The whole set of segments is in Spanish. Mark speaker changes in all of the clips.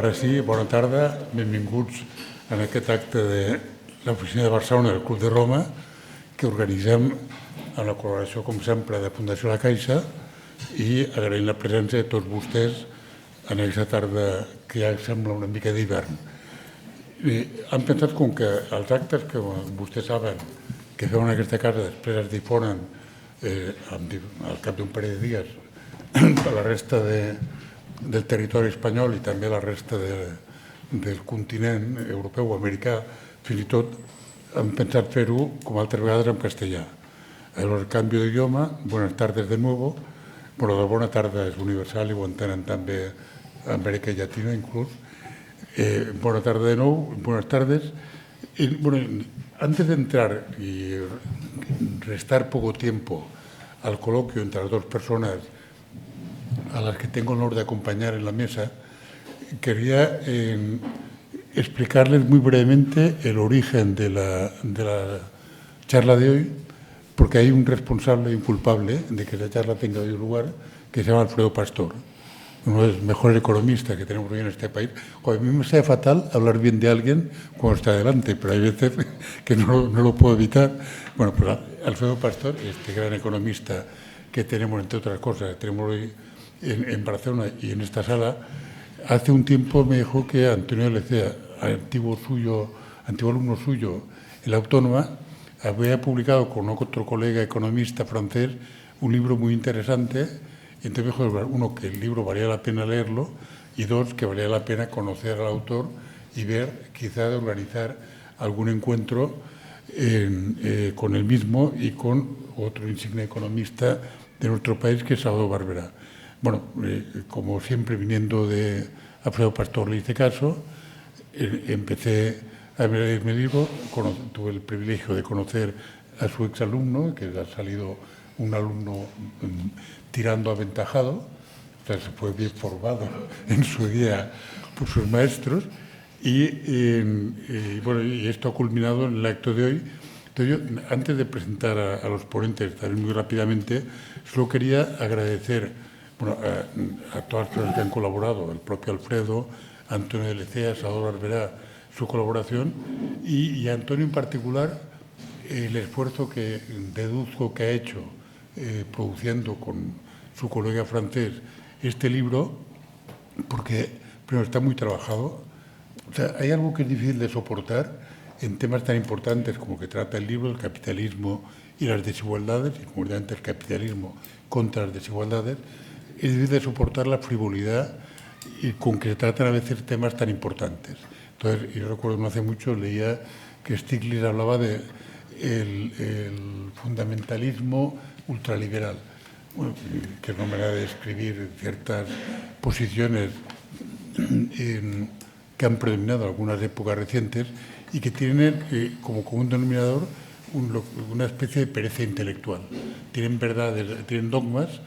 Speaker 1: Ara sí, bona tarda, benvinguts en aquest acte de l'Oficina de Barcelona del Club de Roma que organitzem amb la col·laboració, com sempre, de Fundació La Caixa i agraïm la presència de tots vostès en aquesta tarda que ja sembla una mica d'hivern. Han pensat com que els actes que vostès saben que feu en aquesta casa després es difonen al cap d'un parell de dies a la resta del territori espanyol i també a la resta del continent europeu o americà, fins i tot han pensat fer-ho, com altres vegades, en castellà. El cambio de idioma, buenas tardes de nuevo. Bueno, la buena tarde es universal y ho entenen també Amèrica Llatina inclús. Buena tarde de nuevo, buenas tardes. Bueno, antes de entrar y restar poco tiempo al coloquio entre las dos personas a las que tengo el honor de acompañar en la mesa, quería explicarles muy brevemente el origen de la charla de hoy, porque hay un responsable y un culpable de que la charla tenga hoy lugar, que se llama Alfredo Pastor, uno de los mejores economistas que tenemos hoy en este país. A mí me sale fatal hablar bien de alguien cuando está delante, pero hay veces que no lo puedo evitar. Bueno, pues Alfredo Pastor, este gran economista que tenemos, entre otras cosas, tenemos hoy en Barcelona y en esta sala, hace un tiempo me dijo que Antonio Lecea, antiguo alumno suyo en la Autónoma, había publicado con otro colega economista francés un libro muy interesante. Entonces me dijo, uno, que el libro valía la pena leerlo, y dos, que valía la pena conocer al autor y ver, quizá, de organizar algún encuentro con él mismo y con otro insigne economista de nuestro país, que es Salvador Barberá. Bueno, como siempre, viniendo de Alfredo Pastor, le hice caso, empecé a leer mi libro, tuve el privilegio de conocer a su exalumno, que ha salido un alumno tirando aventajado, o sea, se fue bien formado en su día por sus maestros, bueno, y esto ha culminado en el acto de hoy. Entonces yo, antes de presentar a los ponentes, también muy rápidamente, solo quería agradecer a todas las personas que han colaborado, el propio Alfredo, Antonio de Lecea, Salvador Barberá, su colaboración, y a Antonio en particular el esfuerzo que deduzco que ha hecho produciendo con su colega francés este libro, porque primero está muy trabajado. O sea, hay algo que es difícil de soportar en temas tan importantes como que trata el libro, el capitalismo y las desigualdades, y concretamente el capitalismo contra las desigualdades. Es difícil de soportar la frivolidad y con que se tratan a veces temas tan importantes. Entonces, yo recuerdo no hace mucho, leía que Stiglitz hablaba de el fundamentalismo ultraliberal, bueno, que es una manera de describir ciertas posiciones que han predominado en algunas épocas recientes y que tienen como común denominador una especie de pereza intelectual. Tienen verdades, tienen dogmas,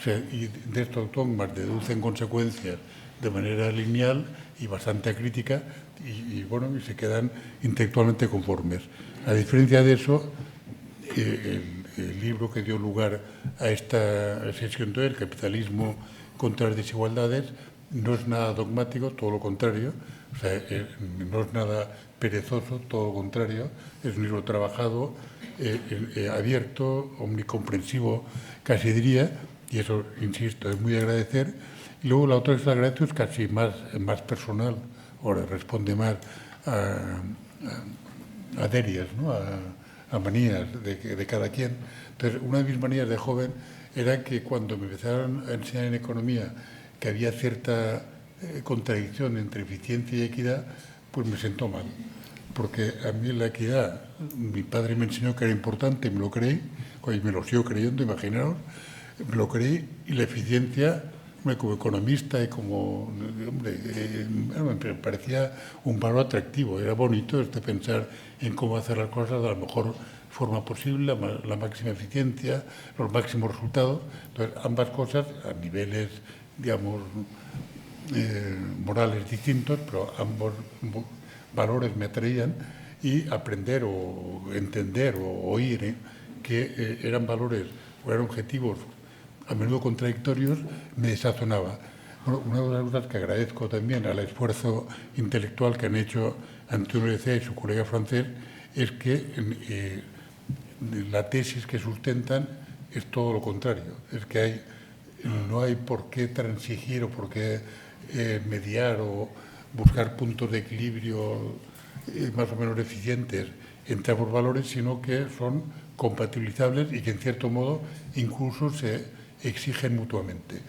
Speaker 1: y de estos dogmas deducen consecuencias de manera lineal y bastante acrítica y se quedan intelectualmente conformes. A diferencia de eso, el libro que dio lugar a esta sesión de hoy, El capitalismo contra las desigualdades, no es nada dogmático, todo lo contrario, o sea, no es nada perezoso, todo lo contrario, es un libro trabajado, abierto, omnicomprensivo, casi diría, y eso, insisto, es muy de agradecer. Y luego la otra que se le agradezco es casi más personal, ahora responde más a derias, ¿no? a manías de cada quien. Entonces, una de mis manías de joven era que cuando me empezaron a enseñar en economía que había cierta contradicción entre eficiencia y equidad, pues me sentó mal. Porque a mí la equidad, mi padre me enseñó que era importante, me lo creí, y me lo sigo creyendo, imaginaros, me lo creí, y la eficiencia, como economista y como, me parecía un valor atractivo, era bonito pensar en cómo hacer las cosas de la mejor forma posible, la máxima eficiencia, los máximos resultados. Entonces, ambas cosas a niveles, digamos, morales distintos, pero ambos valores me atraían, y aprender o entender o oír que eran valores o eran objetivos a menudo contradictorios me desazonaba. Bueno, una de las cosas que agradezco también al esfuerzo intelectual que han hecho Antonio Lecea y su colega francés es que la tesis que sustentan es todo lo contrario. Es que no hay por qué transigir o por qué mediar o buscar puntos de equilibrio más o menos eficientes entre ambos valores, sino que son compatibilizables y que en cierto modo incluso se exigen mutuamente,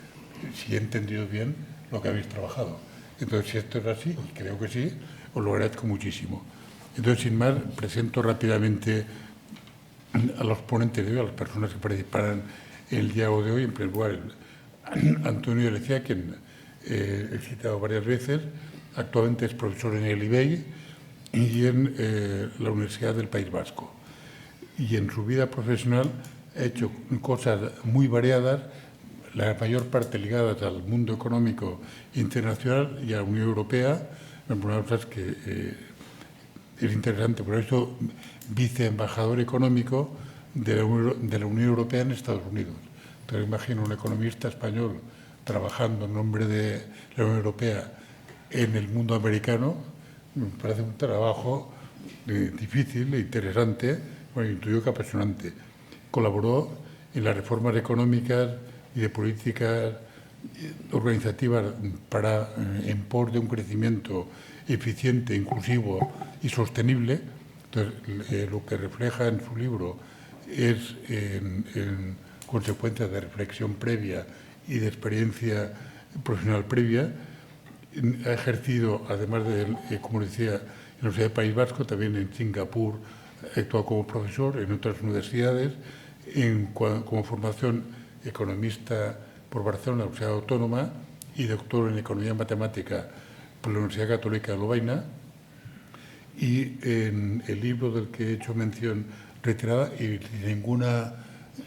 Speaker 1: si he entendido bien lo que habéis trabajado. Entonces, si esto es así, y creo que sí, os lo agradezco muchísimo. Entonces, sin más, presento rápidamente a los ponentes de hoy, a las personas que participarán en el diálogo de hoy. En primer lugar, Antonio Lecea, quien he citado varias veces. Actualmente es profesor en el IBEI y en la Universidad del País Vasco. Y en su vida profesional ha hecho cosas muy variadas, la mayor parte ligadas al mundo económico internacional y a la Unión Europea. Una cosa que es interesante, por eso viceembajador económico de la Unión Europea en Estados Unidos. Entonces imagino un economista español trabajando en nombre de la Unión Europea en el mundo americano. Me parece un trabajo difícil e interesante, bueno, intuyo que apasionante. Colaboró en las reformas económicas y de políticas organizativas en pos de un crecimiento eficiente, inclusivo y sostenible. Entonces, lo que refleja en su libro es en consecuencias de reflexión previa y de experiencia profesional previa. Ha ejercido, además de, como decía, en la Universidad del País Vasco, también en Singapur, ha actuado como profesor en otras universidades, como formación economista por Barcelona, la Universidad Autónoma, y doctor en Economía Matemática por la Universidad Católica de Lovaina. Y en el libro del que he hecho mención reiterada, y sin ninguna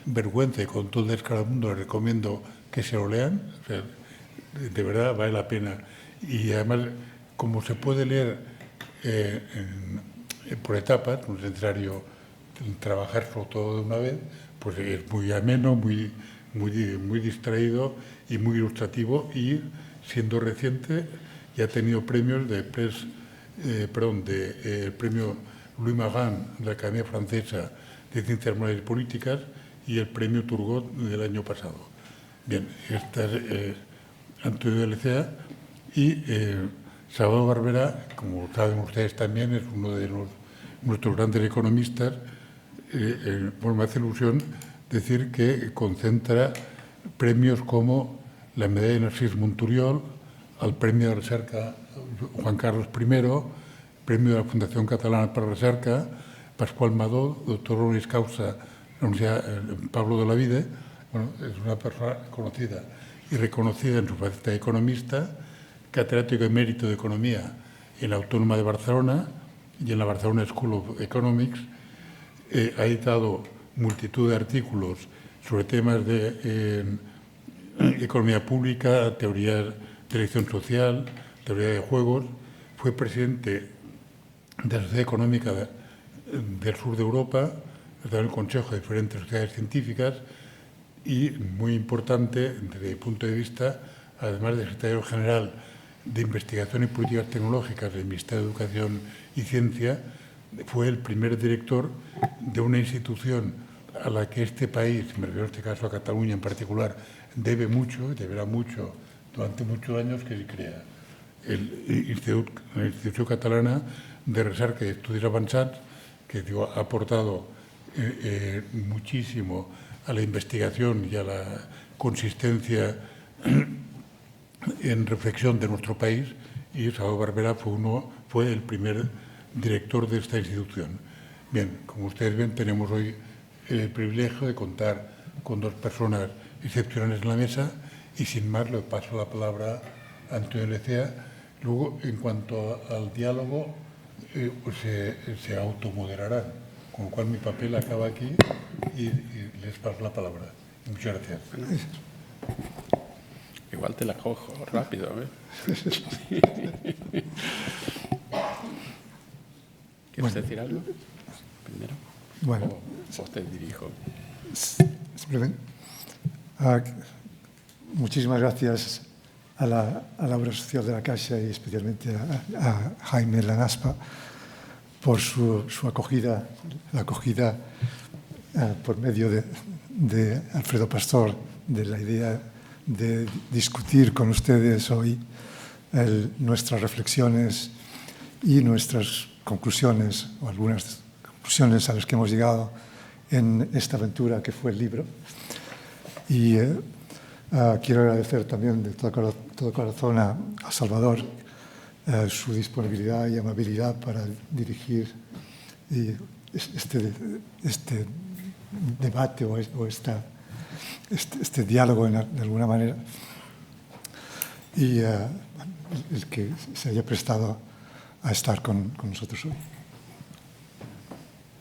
Speaker 1: vergüenza y con todo el descaro del mundo, les recomiendo que se lo lean. O sea, de verdad vale la pena. Y además, como se puede leer por etapas, no es necesario trabajar sobre todo de una vez, pues es muy ameno, muy distraído y muy ilustrativo, y siendo reciente ya ha tenido premios de premio Louis Marin de la Academia Francesa de Ciencias Morales y Políticas y el premio Turgot del año pasado. Bien, esta es Antonio Lecea, y Salvador Barbera, como saben ustedes también, es uno de nuestros grandes economistas. Bueno, me hace ilusión decir que concentra premios como la medalla de Narcís Monturiol, al premio de recerca Juan Carlos I, premio de la Fundación Catalana para la Recerca, Pascual Madó, doctor honoris causa de la Universidad Pablo de la Vide. Bueno, es una persona conocida y reconocida en su faceta de economista, catedrático emérito de Economía en la Autónoma de Barcelona y en la Barcelona School of Economics. Ha editado multitud de artículos sobre temas de economía pública, teoría de elección social, teoría de juegos. Fue presidente de la Sociedad Económica del Sur de Europa, en el Consejo de diferentes sociedades científicas, y, muy importante desde mi punto de vista, además de secretario general de Investigación y Políticas Tecnológicas del Ministerio de Educación y Ciencia, fue el primer director de una institución a la que este país, me refiero en este caso a Cataluña en particular, debe mucho, y deberá mucho durante muchos años, que se crea la Institución Catalana de Recerca y Estudios Avançats, que ha aportado muchísimo a la investigación y a la consistencia en reflexión de nuestro país, y Salvador Barbera fue el primer director de esta institución. Bien, como ustedes ven, tenemos hoy el privilegio de contar con dos personas excepcionales en la mesa, y sin más le paso la palabra a Antonio Lecea. Luego, en cuanto al diálogo, pues se automoderarán, con lo cual mi papel acaba aquí y les paso la palabra. Muchas gracias.
Speaker 2: Igual te la cojo rápido, ¿Quieres decir algo primero?
Speaker 3: Bueno.
Speaker 2: ¿O te dirijo?
Speaker 3: Simplemente, muchísimas gracias a la obra social de la Caixa y especialmente a Jaime Lanaspa por su acogida, la acogida por medio de Alfredo Pastor, de la idea de discutir con ustedes hoy nuestras reflexiones y nuestras conclusiones, o algunas conclusiones a las que hemos llegado en esta aventura que fue el libro. Y quiero agradecer también de todo corazón a Salvador su disponibilidad y amabilidad para dirigir este debate o este diálogo de alguna manera, y el que se haya prestado a estar con nosotros hoy.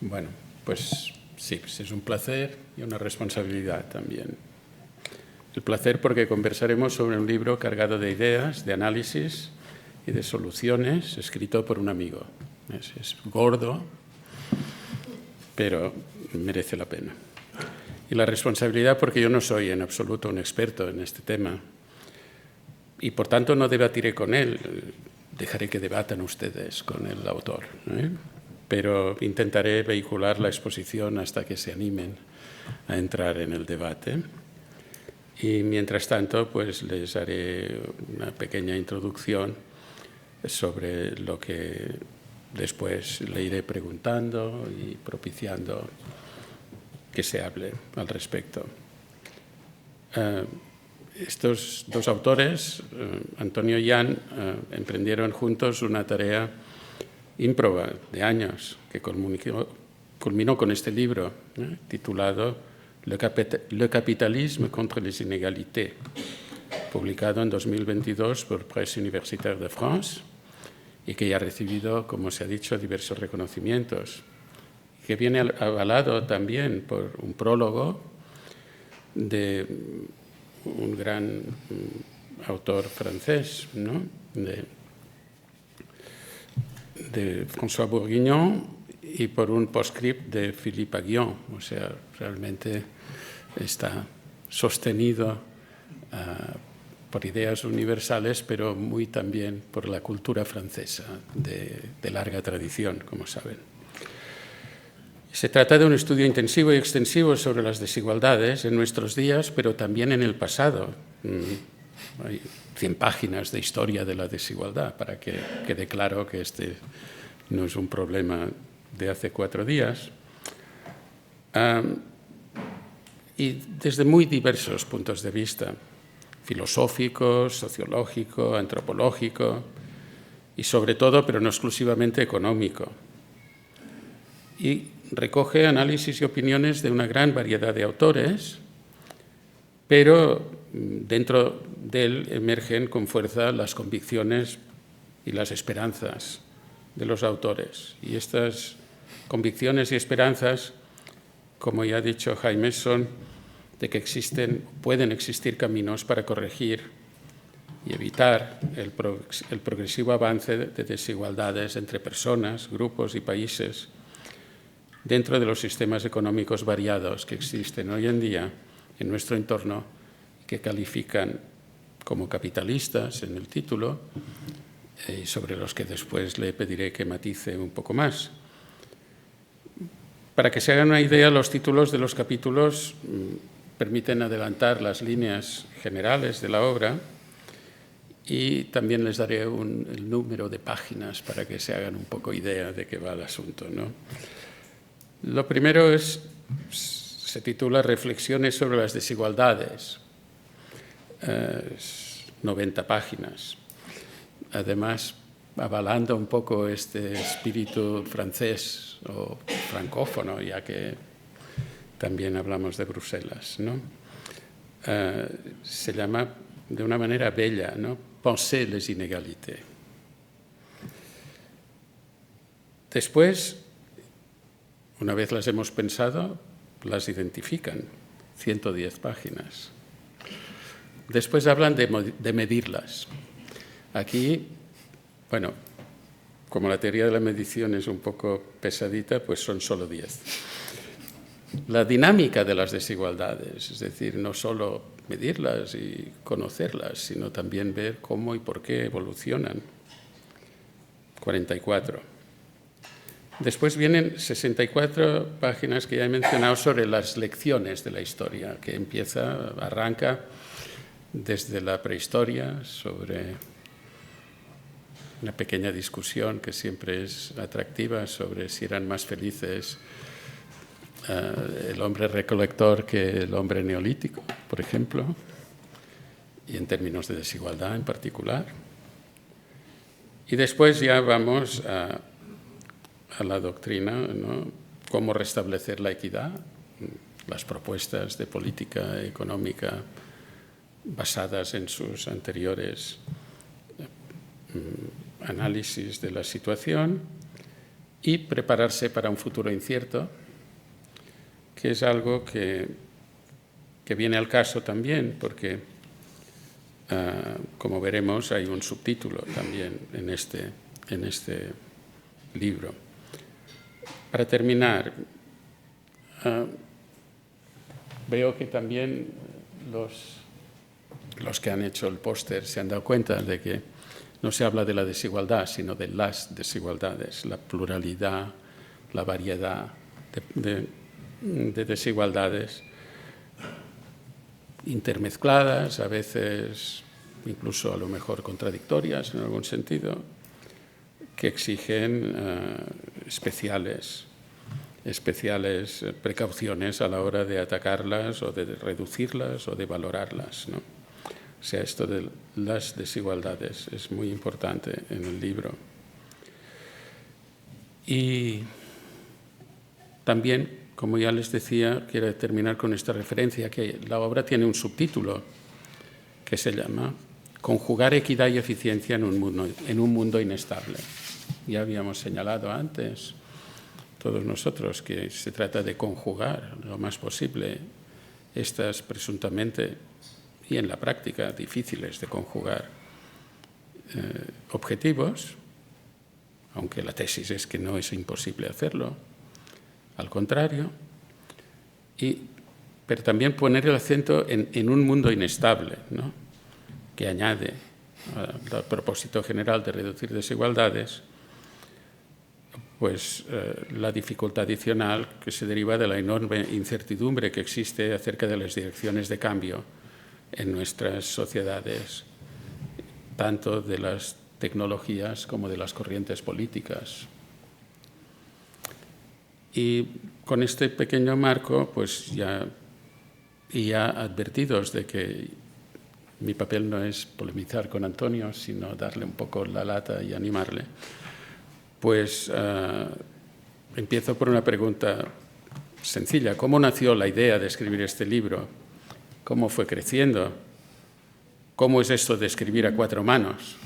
Speaker 2: Bueno, pues sí, pues es un placer y una responsabilidad también. El placer porque conversaremos sobre un libro cargado de ideas, de análisis y de soluciones, escrito por un amigo. Es gordo, pero merece la pena. Y la responsabilidad porque yo no soy en absoluto un experto en este tema y por tanto no debatiré con él, dejaré que debatan ustedes con el autor, pero intentaré vehicular la exposición hasta que se animen a entrar en el debate. Y mientras tanto, pues les haré una pequeña introducción sobre lo que después le iré preguntando y propiciando que se hable al respecto. Estos dos autores, Antonio y Jan, emprendieron juntos una tarea ímproba de años que culminó con este libro titulado Le capitalisme contre les inégalités, publicado en 2022 por Presse Universitaire de France y que ya ha recibido, como se ha dicho, diversos reconocimientos, que viene avalado también por un prólogo de un gran autor francés, ¿no? de François Bourguignon, y por un postscript de Philippe Aghion. O sea, realmente está sostenido por ideas universales, pero muy también por la cultura francesa de larga tradición, como saben. Se trata de un estudio intensivo y extensivo sobre las desigualdades en nuestros días, pero también en el pasado. Hay 100 páginas de historia de la desigualdad para que quede claro que este no es un problema de hace 4 días. Y desde muy diversos puntos de vista, filosófico, sociológico, antropológico y sobre todo, pero no exclusivamente, económico. Y recoge análisis y opiniones de una gran variedad de autores, pero dentro de él emergen con fuerza las convicciones y las esperanzas de los autores. Y estas convicciones y esperanzas, como ya ha dicho Jaime, son de que pueden existir caminos para corregir y evitar el progresivo avance de desigualdades entre personas, grupos y países dentro de los sistemas económicos variados que existen hoy en día en nuestro entorno, que califican como capitalistas en el título, y sobre los que después le pediré que matice un poco más. Para que se hagan una idea, los títulos de los capítulos permiten adelantar las líneas generales de la obra y también les daré el número de páginas para que se hagan un poco idea de qué va el asunto, ¿no? Lo primero se titula Reflexiones sobre las desigualdades, 90 páginas. Además, avalando un poco este espíritu francés o francófono, ya que también hablamos de Bruselas, ¿no? Se llama de una manera bella, ¿no? Penser les inégalités. Después, una vez las hemos pensado, las identifican, 110 páginas. Después hablan de medirlas. Aquí, bueno, como la teoría de la medición es un poco pesadita, pues son solo 10. la dinámica de las desigualdades, es decir, no solo medirlas y conocerlas, sino también ver cómo y por qué evolucionan. 44. Después vienen 64 páginas que ya he mencionado sobre las lecciones de la historia, que arranca desde la prehistoria, sobre una pequeña discusión que siempre es atractiva sobre si eran más felices el hombre recolector que el hombre neolítico, por ejemplo, y en términos de desigualdad en particular. Y después ya vamos a la doctrina, ¿no? Cómo restablecer la equidad, las propuestas de política económica basadas en sus anteriores análisis de la situación, y prepararse para un futuro incierto, que es algo que viene al caso también, porque, como veremos, hay un subtítulo también en este libro. Para terminar, veo que también los que han hecho el póster se han dado cuenta de que no se habla de la desigualdad, sino de las desigualdades, la pluralidad, la variedad de desigualdades intermezcladas, a veces incluso a lo mejor contradictorias en algún sentido, que exigen especiales precauciones a la hora de atacarlas o de reducirlas o de valorarlas, ¿no? O sea, esto de las desigualdades es muy importante en el libro. Y también, como ya les decía, quiero terminar con esta referencia, que la obra tiene un subtítulo que se llama Conjugar equidad y eficiencia en un mundo inestable. Ya habíamos señalado antes, todos nosotros, que se trata de conjugar lo más posible estas presuntamente y en la práctica difíciles de conjugar objetivos, aunque la tesis es que no es imposible hacerlo, al contrario, pero también poner el acento en un mundo inestable, ¿no? Que añade al propósito general de reducir desigualdades, pues la dificultad adicional que se deriva de la enorme incertidumbre que existe acerca de las direcciones de cambio en nuestras sociedades, tanto de las tecnologías como de las corrientes políticas. Y con este pequeño marco, pues ya advertidos de que mi papel no es polemizar con Antonio, sino darle un poco la lata y animarle, pues empiezo por una pregunta sencilla. ¿Cómo nació la idea de escribir este libro? ¿Cómo fue creciendo? ¿Cómo es esto de escribir a 4 manos?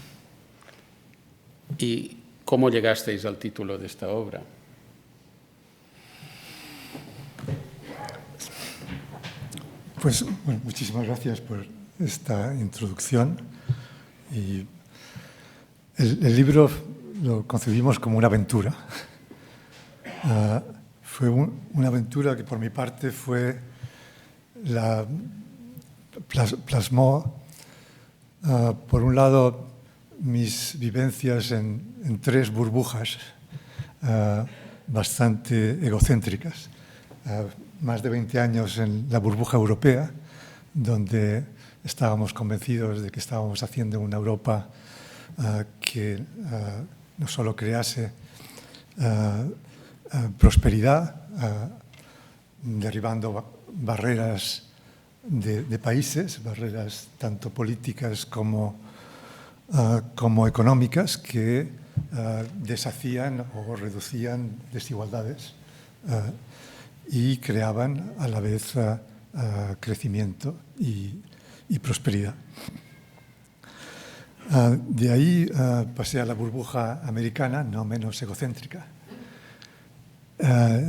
Speaker 2: ¿Y cómo llegasteis al título de esta obra?
Speaker 3: Pues bueno, muchísimas gracias por esta introducción. Y el libro lo concebimos como una aventura. Fue una aventura que por mi parte plasmó, por un lado, mis vivencias en 3 burbujas bastante egocéntricas. Más de 20 años en la burbuja europea, donde estábamos convencidos de que estábamos haciendo una Europa que no solo crease prosperidad, derribando barreras de países, barreras tanto políticas como económicas, que deshacían o reducían desigualdades y creaban a la vez crecimiento y prosperidad. De ahí pasé a la burbuja americana, no menos egocéntrica.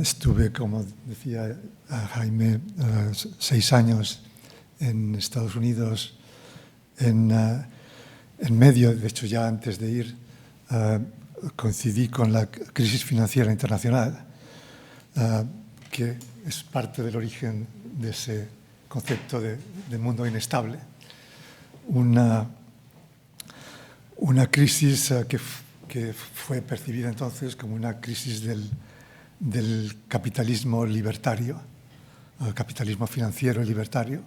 Speaker 3: Estuve, como decía Jaime, 6 años en Estados Unidos, en medio, de hecho ya antes de ir, coincidí con la crisis financiera internacional. que es parte del origen de ese concepto de mundo inestable. Una crisis que fue percibida entonces como una crisis del capitalismo libertario, capitalismo financiero y libertario,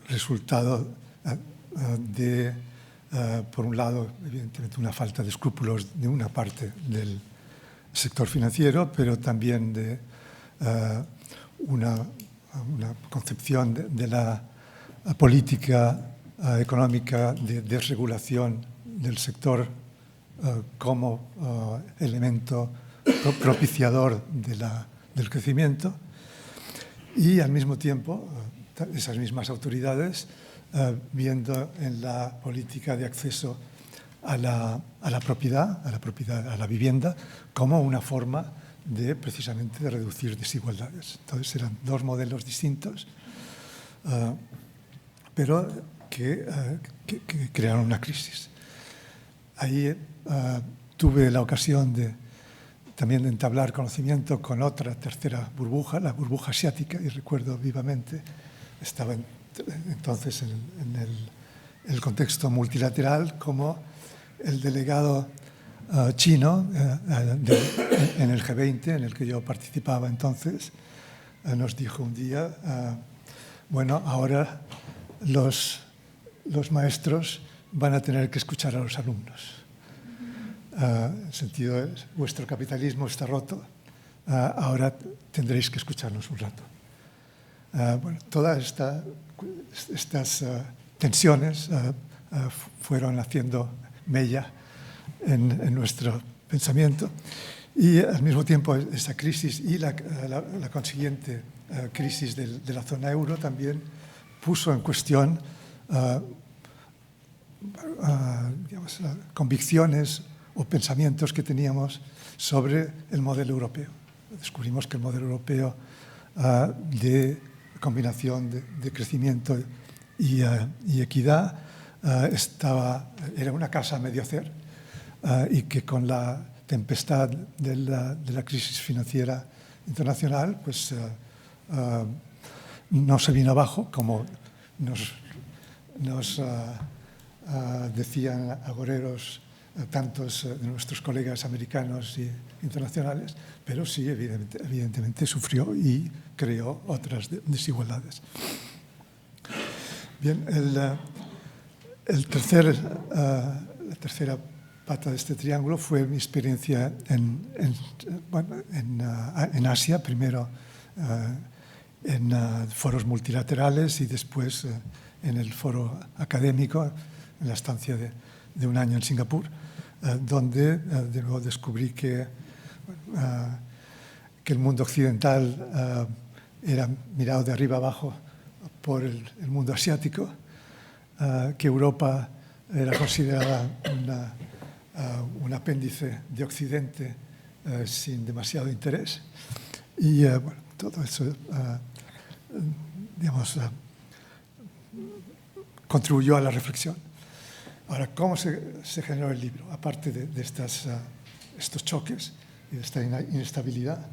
Speaker 3: resultado de, por un lado, evidentemente, una falta de escrúpulos de una parte del sector financiero, pero también de una concepción de la política económica de desregulación del sector como elemento propiciador del crecimiento, y al mismo tiempo esas mismas autoridades viendo en la política de acceso a la propiedad, a la vivienda, como una forma de precisamente de reducir desigualdades. Entonces eran dos modelos distintos, pero que crearon una crisis. Ahí tuve la ocasión también de entablar conocimiento con otra tercera burbuja, la burbuja asiática, y recuerdo vivamente, estaba entonces en el contexto multilateral, como el delegado chino en el G20, en el que yo participaba entonces, nos dijo un día, bueno, ahora los maestros van a tener que escuchar a los alumnos. En el sentido de vuestro capitalismo está roto, ahora tendréis que escucharnos un rato. Bueno, todas estas tensiones fueron haciendo mella en nuestro pensamiento, y al mismo tiempo esa crisis y la consiguiente crisis de la zona euro también puso en cuestión digamos, convicciones o pensamientos que teníamos sobre el modelo europeo. Descubrimos que el modelo europeo de combinación de crecimiento y equidad era una casa a medio hacer, y que con la tempestad de la crisis financiera internacional pues no se vino abajo, como nos decían agoreros tantos de nuestros colegas americanos y internacionales, pero sí, evidentemente sufrió y creó otras desigualdades. Bien, la tercera pata de este triángulo fue mi experiencia en Asia, primero en foros multilaterales y después en el foro académico, en la estancia de un año en Singapur, donde de nuevo descubrí que el mundo occidental era mirado de arriba abajo por el mundo asiático, que Europa era considerada un apéndice de Occidente sin demasiado interés, y bueno, todo eso digamos, contribuyó a la reflexión. Ahora, ¿cómo se generó el libro? Aparte de estos choques y de esta inestabilidad,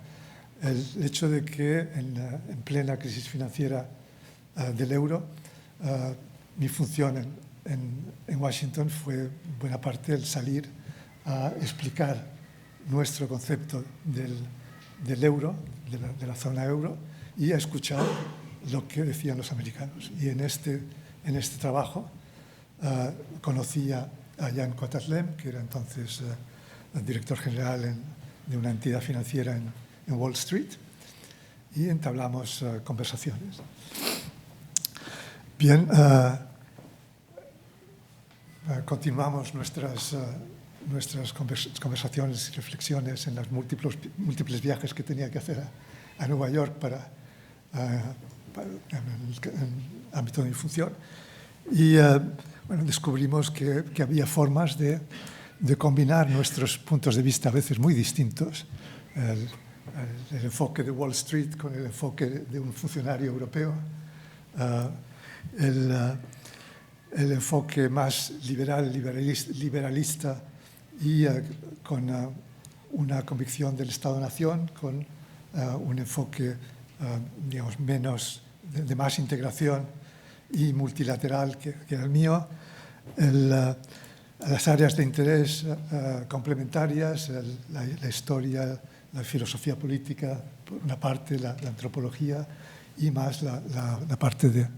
Speaker 3: el hecho de que en plena crisis financiera del euro, mi función en Washington fue en buena parte el salir a explicar nuestro concepto del euro, de la zona euro, y a escuchar lo que decían los americanos. Y en este trabajo conocí a Jan Kotatlem, que era entonces el director general de una entidad financiera en Wall Street, y entablamos conversaciones. Bien, continuamos nuestras conversaciones y reflexiones en los múltiples viajes que tenía que hacer a Nueva York en el ámbito de mi función. Y bueno, descubrimos que había formas de combinar nuestros puntos de vista a veces muy distintos, el enfoque de Wall Street con el enfoque de un funcionario europeo, el enfoque más liberalista y con una convicción del Estado-Nación, con un enfoque, digamos, menos de más integración y multilateral que el mío. Las áreas de interés complementarias, la historia, la filosofía política, por una parte, la antropología y más la parte de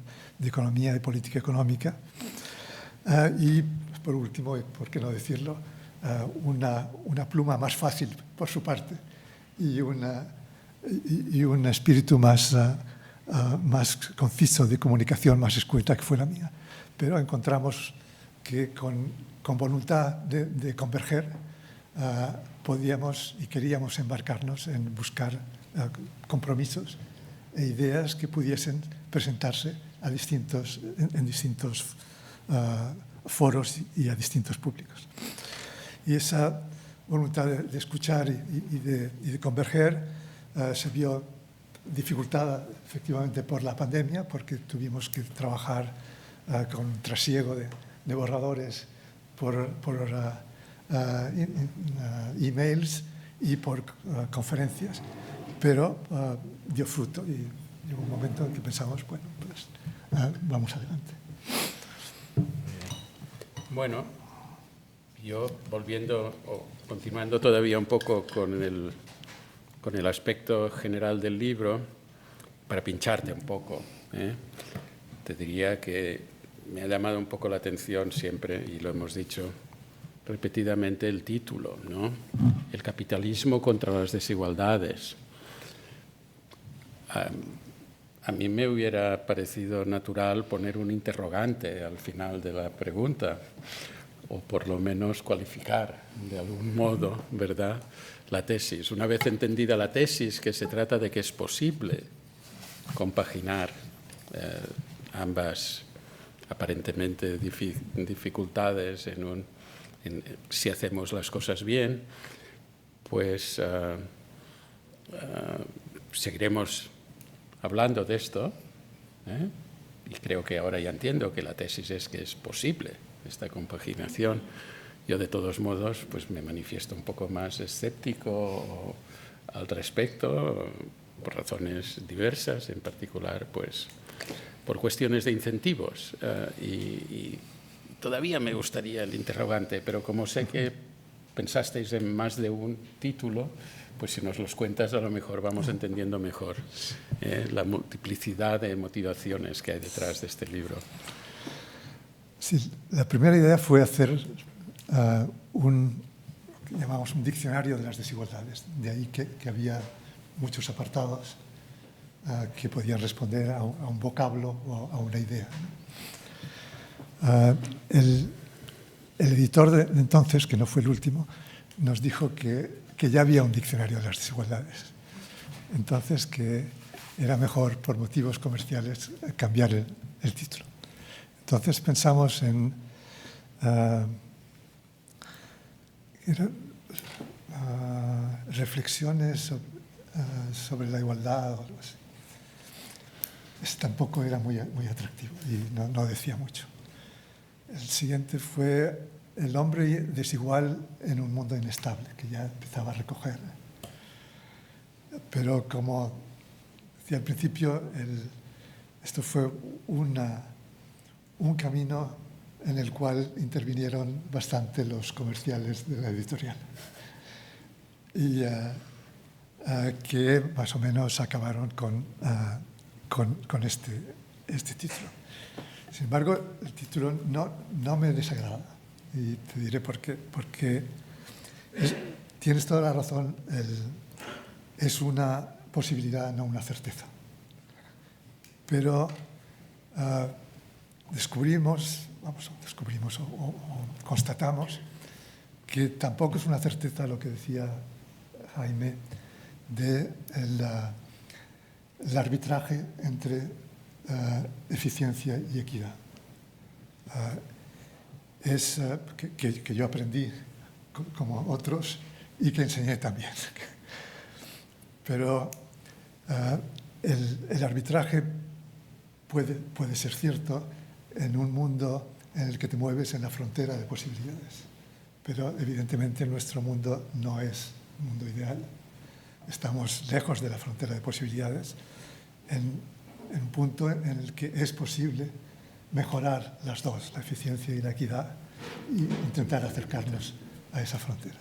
Speaker 3: economía y política económica. Y, por último, y por qué no decirlo, una pluma más fácil por su parte y un espíritu más conciso de comunicación, más escueta, que fue la mía. Pero encontramos que con voluntad de converger podíamos y queríamos embarcarnos en buscar compromisos e ideas que pudiesen presentarse en distintos foros y a distintos públicos. Y esa voluntad de escuchar y de converger se vio dificultada efectivamente por la pandemia, porque tuvimos que trabajar con trasiego de borradores por emails y por conferencias, pero dio fruto y llegó un momento en que pensamos, bueno, pues vamos adelante.
Speaker 2: Bueno, yo volviendo o continuando todavía un poco con el aspecto general del libro, para pincharte un poco, te diría que me ha llamado un poco la atención siempre, y lo hemos dicho repetidamente, el título, ¿no? El capitalismo contra las desigualdades. A mí me hubiera parecido natural poner un interrogante al final de la pregunta, o por lo menos cualificar de algún modo, ¿verdad?, la tesis. Una vez entendida la tesis, que se trata de que es posible compaginar ambas aparentemente dificultades si hacemos las cosas bien, pues seguiremos hablando de esto, y creo que ahora ya entiendo que la tesis es que es posible esta compaginación. Yo, de todos modos, pues me manifiesto un poco más escéptico al respecto, por razones diversas, en particular, pues, por cuestiones de incentivos. Y todavía me gustaría el interrogante, pero como sé que pensasteis en más de un título, pues si nos los cuentas, a lo mejor vamos entendiendo mejor la multiplicidad de motivaciones que hay detrás de este libro.
Speaker 3: Sí, la primera idea fue hacer llamamos un diccionario de las desigualdades. De ahí que había muchos apartados que podían responder a un vocablo o a una idea. El editor de entonces, que no fue el último, nos dijo que ya había un diccionario de las desigualdades. Entonces, que era mejor, por motivos comerciales, cambiar el título. Entonces pensamos en reflexiones sobre la igualdad o algo así. Ese tampoco era muy atractivo y no decía mucho. El siguiente fue el hombre desigual en un mundo inestable, que ya empezaba a recoger. Pero como decía al principio, esto fue un camino en el cual intervinieron bastante los comerciales de la editorial y que más o menos acabaron con este título. Sin embargo, el título no me desagrada y te diré por qué. Porque tienes toda la razón, es una posibilidad, no una certeza. Pero descubrimos o constatamos que tampoco es una certeza lo que decía Jaime del arbitraje entre eficiencia y equidad. Es que yo aprendí como otros y que enseñé también. Pero el arbitraje puede ser cierto en un mundo en el que te mueves en la frontera de posibilidades. Pero evidentemente nuestro mundo no es un mundo ideal. estamos lejos de la frontera de posibilidades, en un punto en el que es posible mejorar las dos, la eficiencia y la equidad, e intentar acercarnos a esa frontera.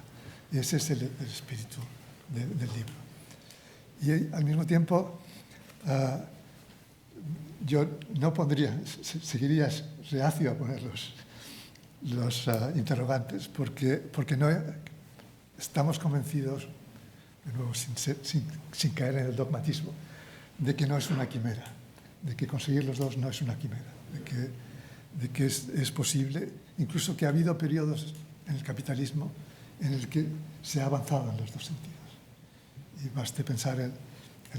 Speaker 3: Y ese es el espíritu del libro. Y al mismo tiempo, yo no pondría, seguiría reacio a poner los interrogantes, porque no estamos convencidos, de nuevo, sin caer en el dogmatismo, de que no es una quimera, de que conseguir los dos no es una quimera, de que es posible, incluso que ha habido periodos en el capitalismo en el que se ha avanzado en los dos sentidos. Y baste pensar en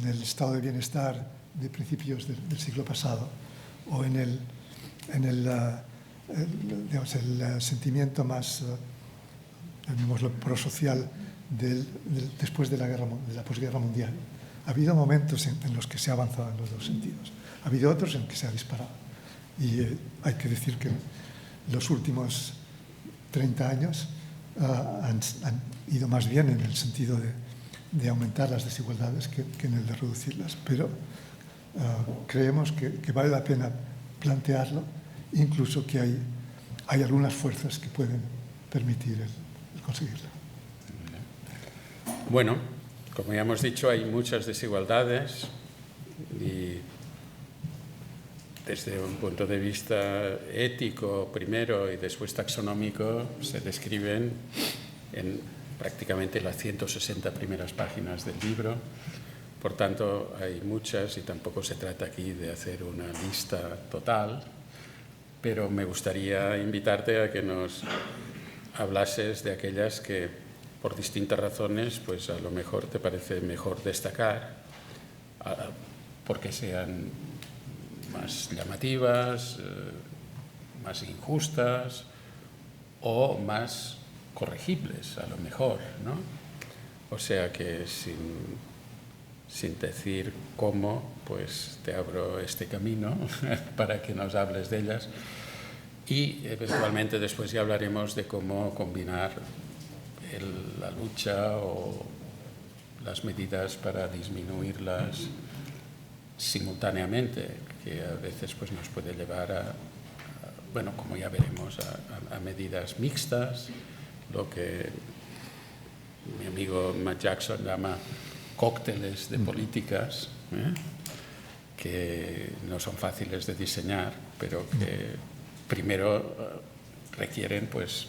Speaker 3: el estado de bienestar de principios del siglo pasado, o en el sentimiento más, llamémoslo, prosocial después de la posguerra mundial. Ha habido momentos en los que se ha avanzado en los dos sentidos. Ha habido otros en que se ha disparado. Y hay que decir que los últimos 30 años han ido más bien en el sentido de aumentar las desigualdades que en el de reducirlas. Pero creemos que vale la pena plantearlo, incluso que hay algunas fuerzas que pueden permitir el conseguirlo.
Speaker 2: Bueno, como ya hemos dicho, hay muchas desigualdades y desde un punto de vista ético primero y después taxonómico se describen en prácticamente las 160 primeras páginas del libro. Por tanto, hay muchas y tampoco se trata aquí de hacer una lista total, pero me gustaría invitarte a que nos hablases de aquellas que, por distintas razones, pues a lo mejor te parece mejor destacar, porque sean más llamativas, más injustas o más corregibles, a lo mejor, ¿no? O sea que sin decir cómo, pues te abro este camino para que nos hables de ellas y eventualmente después ya hablaremos de cómo combinar la lucha o las medidas para disminuirlas simultáneamente, que a veces pues nos puede llevar bueno, como ya veremos, a medidas mixtas, lo que mi amigo Matt Jackson llama cócteles de políticas, que no son fáciles de diseñar, pero que primero requieren pues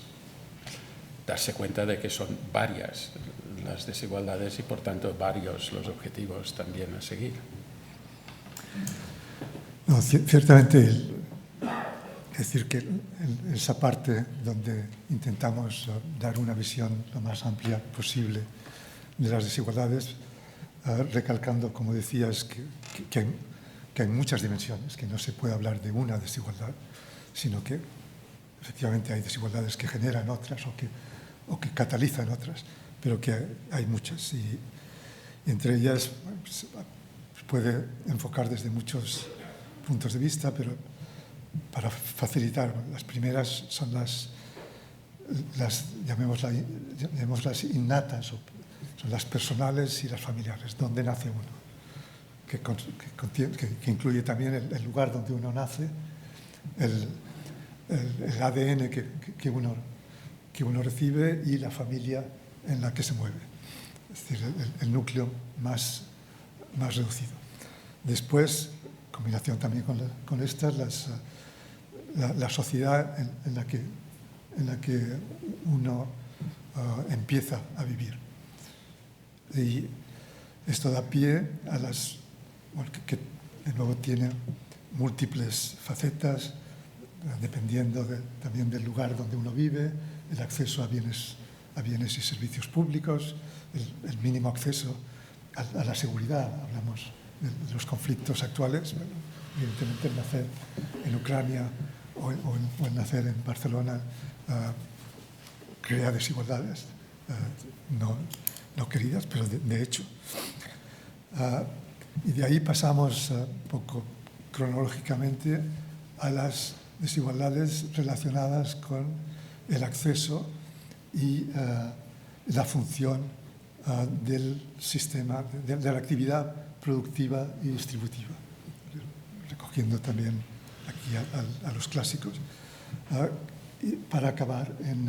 Speaker 2: darse cuenta de que son varias las desigualdades y por tanto varios los objetivos también a seguir.
Speaker 3: No, ciertamente, es decir, que esa parte donde intentamos dar una visión lo más amplia posible de las desigualdades, recalcando, como decías, que hay muchas dimensiones, que no se puede hablar de una desigualdad, sino que efectivamente hay desigualdades que generan otras o que catalizan otras, pero que hay muchas y entre ellas se puede enfocar desde muchos puntos de vista, pero para facilitar, las primeras son las llamémoslas innatas, son las personales y las familiares, donde nace uno, que incluye también el lugar donde uno nace, el ADN que uno recibe y la familia en la que se mueve, es decir, el núcleo más reducido. Después, combinación también con estas, la sociedad en la que uno empieza a vivir. Y esto da pie a que de nuevo tiene múltiples facetas, dependiendo también del lugar donde uno vive, el acceso a bienes y servicios públicos, el mínimo acceso a la seguridad. Hablamos de los conflictos actuales. Bueno, evidentemente el nacer en Ucrania o el nacer en Barcelona crea desigualdades no queridas, pero de hecho. Y de ahí pasamos un poco cronológicamente a las desigualdades relacionadas con el acceso y la función del sistema, de la actividad productiva y distributiva, recogiendo también aquí a los clásicos, para acabar en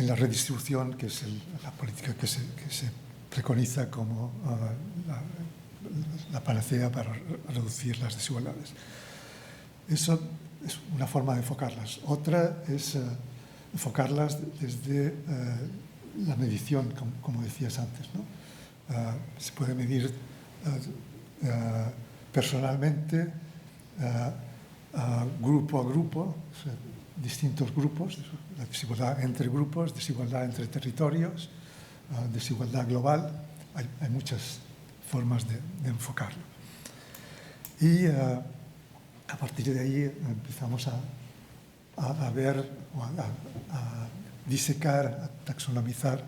Speaker 3: la redistribución, que es la política que se preconiza como la panacea para reducir las desigualdades. Eso es una forma de enfocarlas. Otra es enfocarlas desde la medición, como decías antes, ¿no? Se puede medir personalmente, grupo a grupo, o sea, distintos grupos, la desigualdad entre grupos, desigualdad entre territorios, desigualdad global. Hay muchas formas de enfocarlo. Y a partir de ahí empezamos a ver, a disecar, a taxonomizar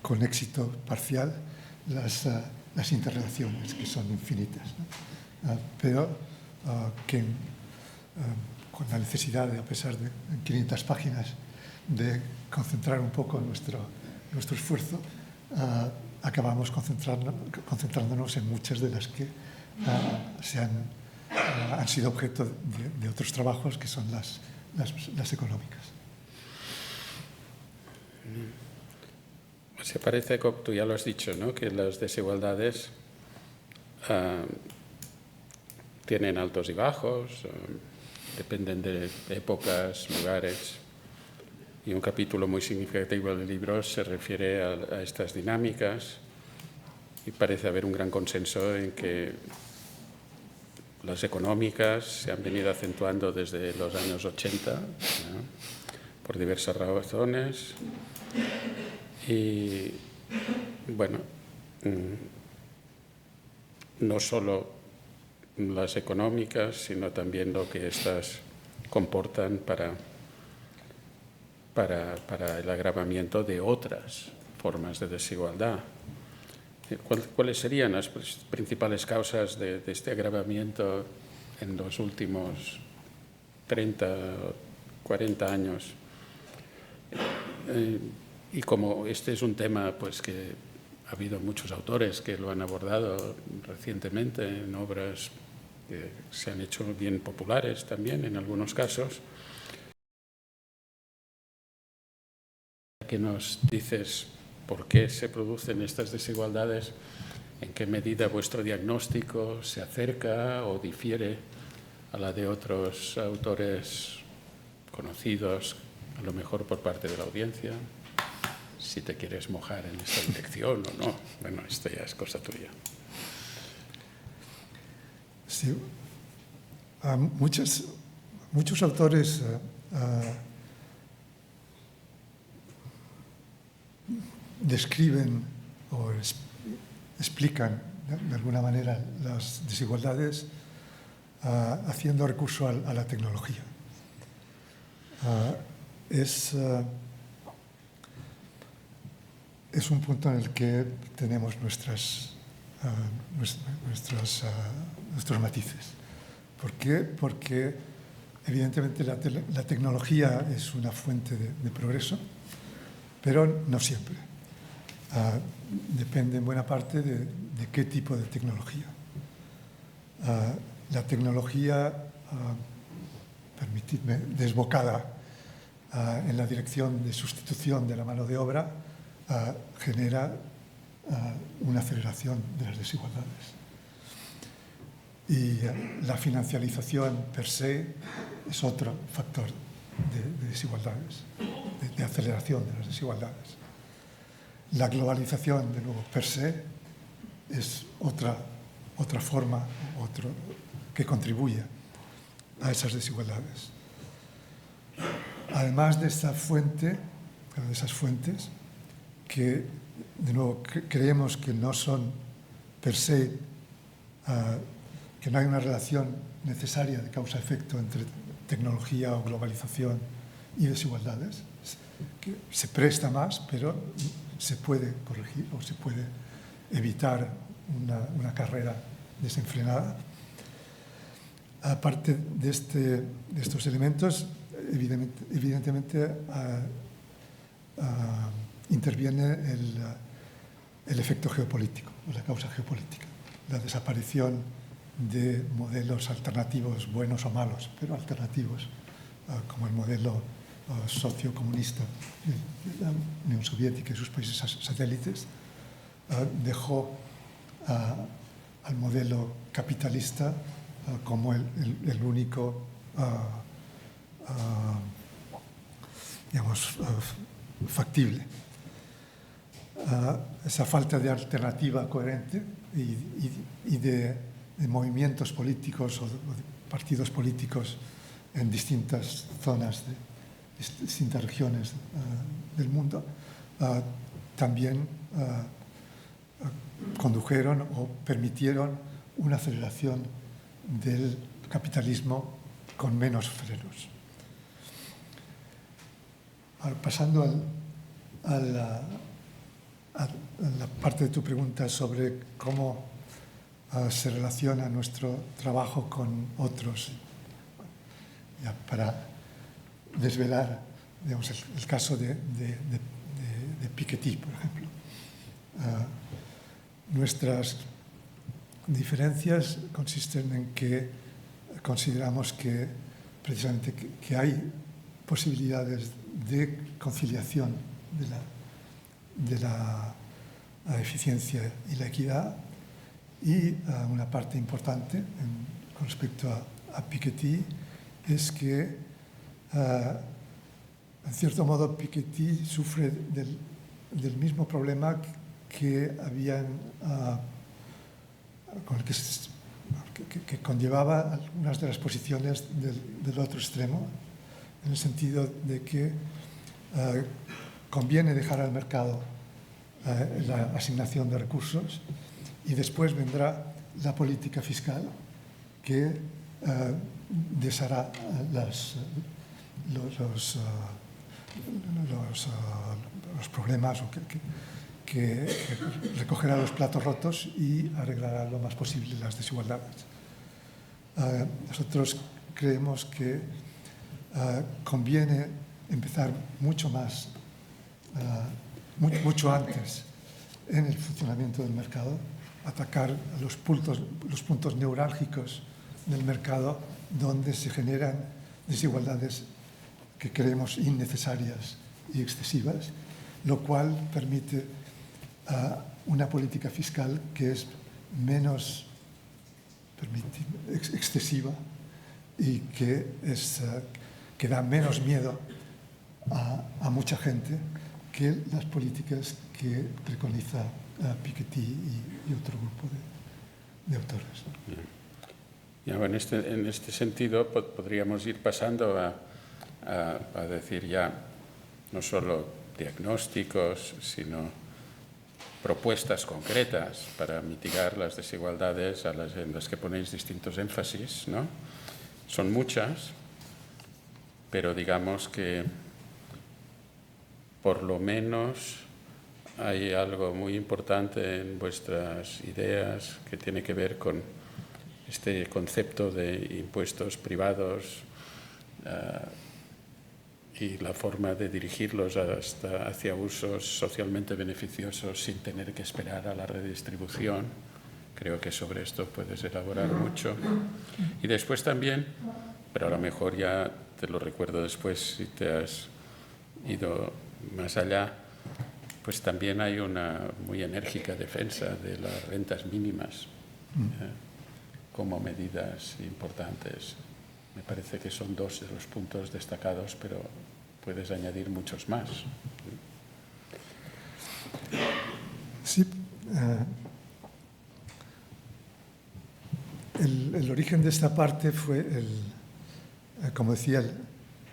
Speaker 3: con éxito parcial las interrelaciones, que son infinitas, ¿no? Pero que con la necesidad, a pesar de 500 páginas, de concentrar un poco nuestro esfuerzo, acabamos concentrándonos en muchas de las que han sido objeto de otros trabajos, que son las económicas.
Speaker 2: Se parece, como tú ya lo has dicho, ¿no?, que las desigualdades tienen altos y bajos, dependen de épocas, lugares, y un capítulo muy significativo del libro se refiere a estas dinámicas, y parece haber un gran consenso en que las económicas se han venido acentuando desde los años 80, ¿no?, por diversas razones. Y, bueno, no solo las económicas, sino también lo que éstas comportan para el agravamiento de otras formas de desigualdad. ¿Cuáles serían las principales causas de este agravamiento en los últimos 30 o 40 años? Y como este es un tema, pues, que ha habido muchos autores que lo han abordado recientemente en obras que se han hecho bien populares también en algunos casos, ¿qué nos dices? ¿Por qué se producen estas desigualdades? ¿En qué medida vuestro diagnóstico se acerca o difiere a la de otros autores conocidos, a lo mejor por parte de la audiencia? Si te quieres mojar en esta dirección o no. Bueno, esto ya es cosa tuya.
Speaker 3: Sí. Muchos autores describen o explican de alguna manera las desigualdades haciendo recurso a la tecnología. Es un punto en el que tenemos nuestros matices. ¿Por qué? Porque evidentemente la tecnología es una fuente de progreso, pero no siempre. Depende en buena parte de qué tipo de tecnología. La tecnología, permitidme, desbocada en la dirección de sustitución de la mano de obra, genera una aceleración de las desigualdades. Y la financialización per se es otro factor de desigualdades, de aceleración de las desigualdades. La globalización, de nuevo, per se, es otra forma, que contribuye a esas desigualdades. Además de esas fuentes, que, de nuevo, creemos que no son per se, que no hay una relación necesaria de causa-efecto entre tecnología o globalización y desigualdades, que se presta más, pero se puede corregir o se puede evitar una carrera desenfrenada. Aparte de estos elementos, evidentemente interviene el efecto geopolítico, la causa geopolítica, la desaparición de modelos alternativos, buenos o malos, pero alternativos, como el modelo sociocomunista de la Unión Soviética y sus países satélites, dejó al modelo capitalista como el único, digamos, factible. Esa falta de alternativa coherente y de movimientos políticos o de partidos políticos en distintas zonas, distintas regiones del mundo, también condujeron o permitieron una aceleración del capitalismo con menos frenos. Ahora, pasando a la parte de tu pregunta sobre cómo se relaciona nuestro trabajo con otros, ya para desvelar, digamos, el caso de Piketty, por ejemplo. Nuestras diferencias consisten en que consideramos que precisamente que hay posibilidades de conciliación de la eficiencia y la equidad, y una parte importante con respecto a Piketty es que en cierto modo Piketty sufre del mismo problema que habían con el que conllevaba algunas de las posiciones del otro extremo, en el sentido de que conviene dejar al mercado la asignación de recursos y después vendrá la política fiscal que deshará los problemas, o que recogerá los platos rotos y arreglará lo más posible las desigualdades. Nosotros creemos que conviene empezar mucho antes en el funcionamiento del mercado, atacar los puntos neurálgicos del mercado donde se generan desigualdades que creemos innecesarias y excesivas, lo cual permite una política fiscal que es menos excesiva y que da menos miedo a mucha gente que las políticas que preconiza Piketty y otro grupo de autores.
Speaker 2: Ya, bueno, en este sentido podríamos ir pasando a decir ya no solo diagnósticos, sino propuestas concretas para mitigar las desigualdades en las que ponéis distintos énfasis, ¿no? Son muchas, pero digamos que por lo menos hay algo muy importante en vuestras ideas que tiene que ver con este concepto de impuestos privados y la forma de dirigirlos hacia usos socialmente beneficiosos sin tener que esperar a la redistribución. Creo que sobre esto puedes elaborar mucho. Y después también, pero a lo mejor ya te lo recuerdo después si te has ido más allá, pues también hay una muy enérgica defensa de las rentas mínimas como medidas importantes. Me parece que son dos de los puntos destacados, pero puedes añadir muchos más.
Speaker 3: Sí. El origen de esta parte fue, como decía,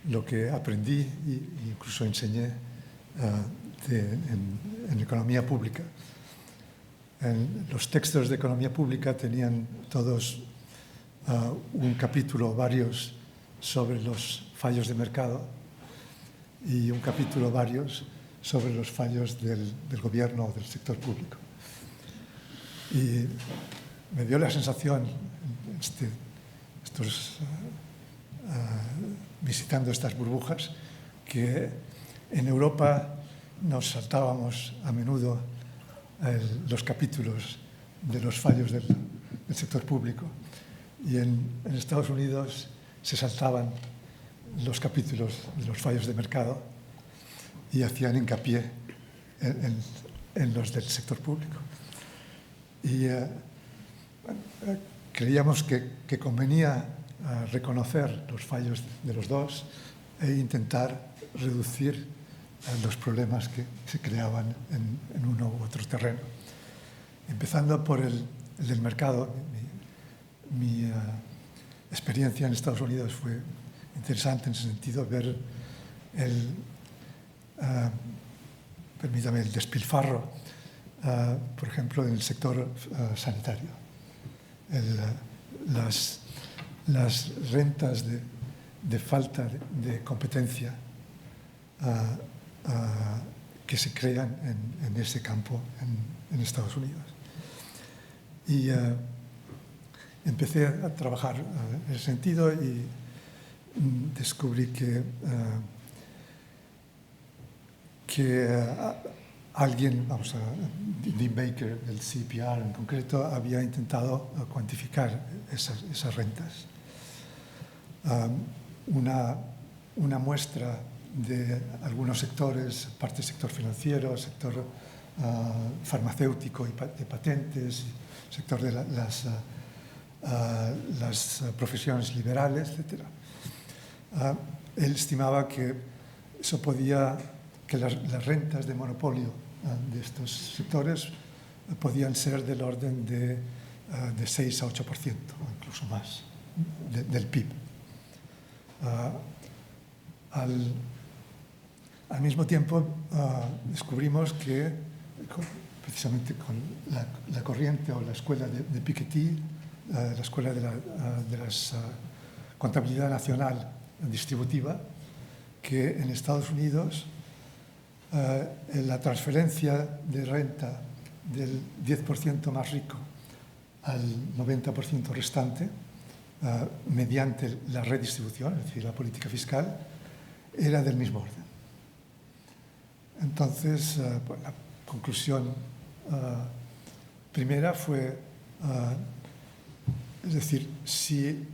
Speaker 3: lo que aprendí e incluso enseñé en economía pública. Los textos de economía pública tenían todos un capítulo, varios, sobre los fallos de mercado y un capítulo, varios, sobre los fallos del gobierno o del sector público. Y me dio la sensación, visitando estas burbujas, que en Europa nos saltábamos a menudo los capítulos de los fallos del sector público, y en Estados Unidos se saltaban los capítulos de los fallos de mercado y hacían hincapié en los del sector público. Y creíamos que convenía reconocer los fallos de los dos e intentar reducir los problemas que se creaban en uno u otro terreno. Empezando por el del mercado, mi experiencia en Estados Unidos fue interesante en ese sentido, ver el despilfarro, por ejemplo, en el sector sanitario. Las rentas de falta de competencia que se crean en ese campo en Estados Unidos. Y empecé a trabajar en ese sentido y descubrí que alguien, Dean Baker, del CPR en concreto, había intentado cuantificar esas rentas. Una muestra de algunos sectores, parte del sector financiero, sector farmacéutico y de patentes, sector de las profesiones liberales, etc. Él estimaba que las rentas de monopolio de estos sectores podían ser del orden de 6 a 8%, o incluso más, del PIB. Al mismo tiempo, descubrimos que, precisamente con la corriente o la escuela de Piketty, la escuela de la contabilidad nacional distributiva, que en Estados Unidos la transferencia de renta del 10% más rico al 90% restante, mediante la redistribución, es decir, la política fiscal, era del mismo orden. Entonces, la conclusión primera fue, es decir, si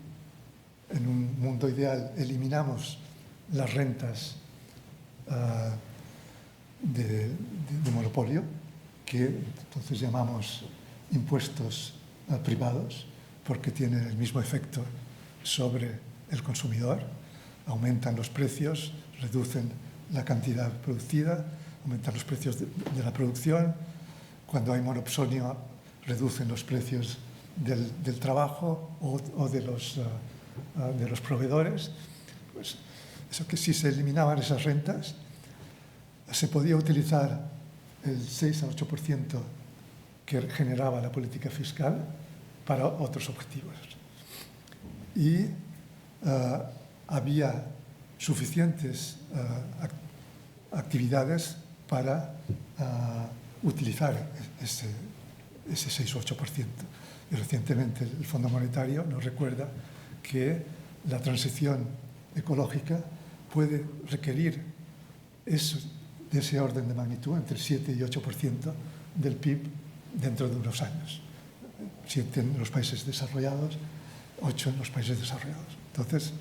Speaker 3: en un mundo ideal eliminamos las rentas de monopolio, que entonces llamamos impuestos privados, porque tienen el mismo efecto sobre el consumidor, aumentan los precios, reducen la cantidad producida, aumentan los precios de la producción. Cuando hay monopsonio, reducen los precios del trabajo o de los proveedores. Pues eso, que si se eliminaban esas rentas, se podía utilizar el 6 a 8% que generaba la política fiscal para otros objetivos. Y había suficientes actividades para utilizar ese 6 o 8%. Y recientemente el Fondo Monetario nos recuerda que la transición ecológica puede requerir de ese orden de magnitud, entre el 7 y 8% del PIB dentro de unos años. 7 en los países desarrollados, 8 en los países desarrollados. Entonces,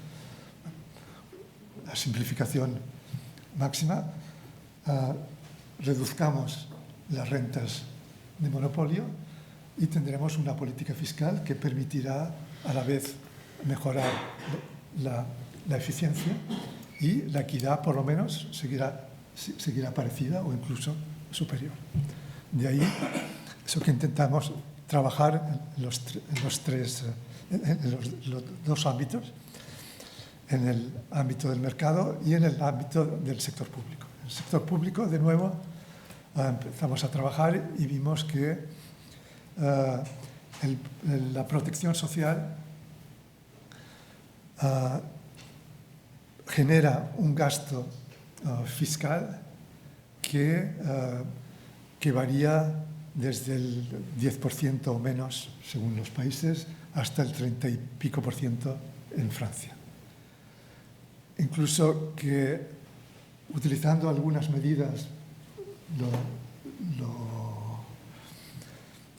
Speaker 3: la simplificación máxima, reduzcamos las rentas de monopolio y tendremos una política fiscal que permitirá a la vez mejorar la eficiencia, y la equidad, por lo menos, seguirá parecida o incluso superior. De ahí eso que intentamos trabajar en los dos ámbitos, en el ámbito del mercado y en el ámbito del sector público. En el sector público, de nuevo, empezamos a trabajar y vimos que la protección social genera un gasto fiscal que varía desde el 10% o menos, según los países, hasta el 30 y pico % en Francia. Incluso que utilizando algunas medidas lo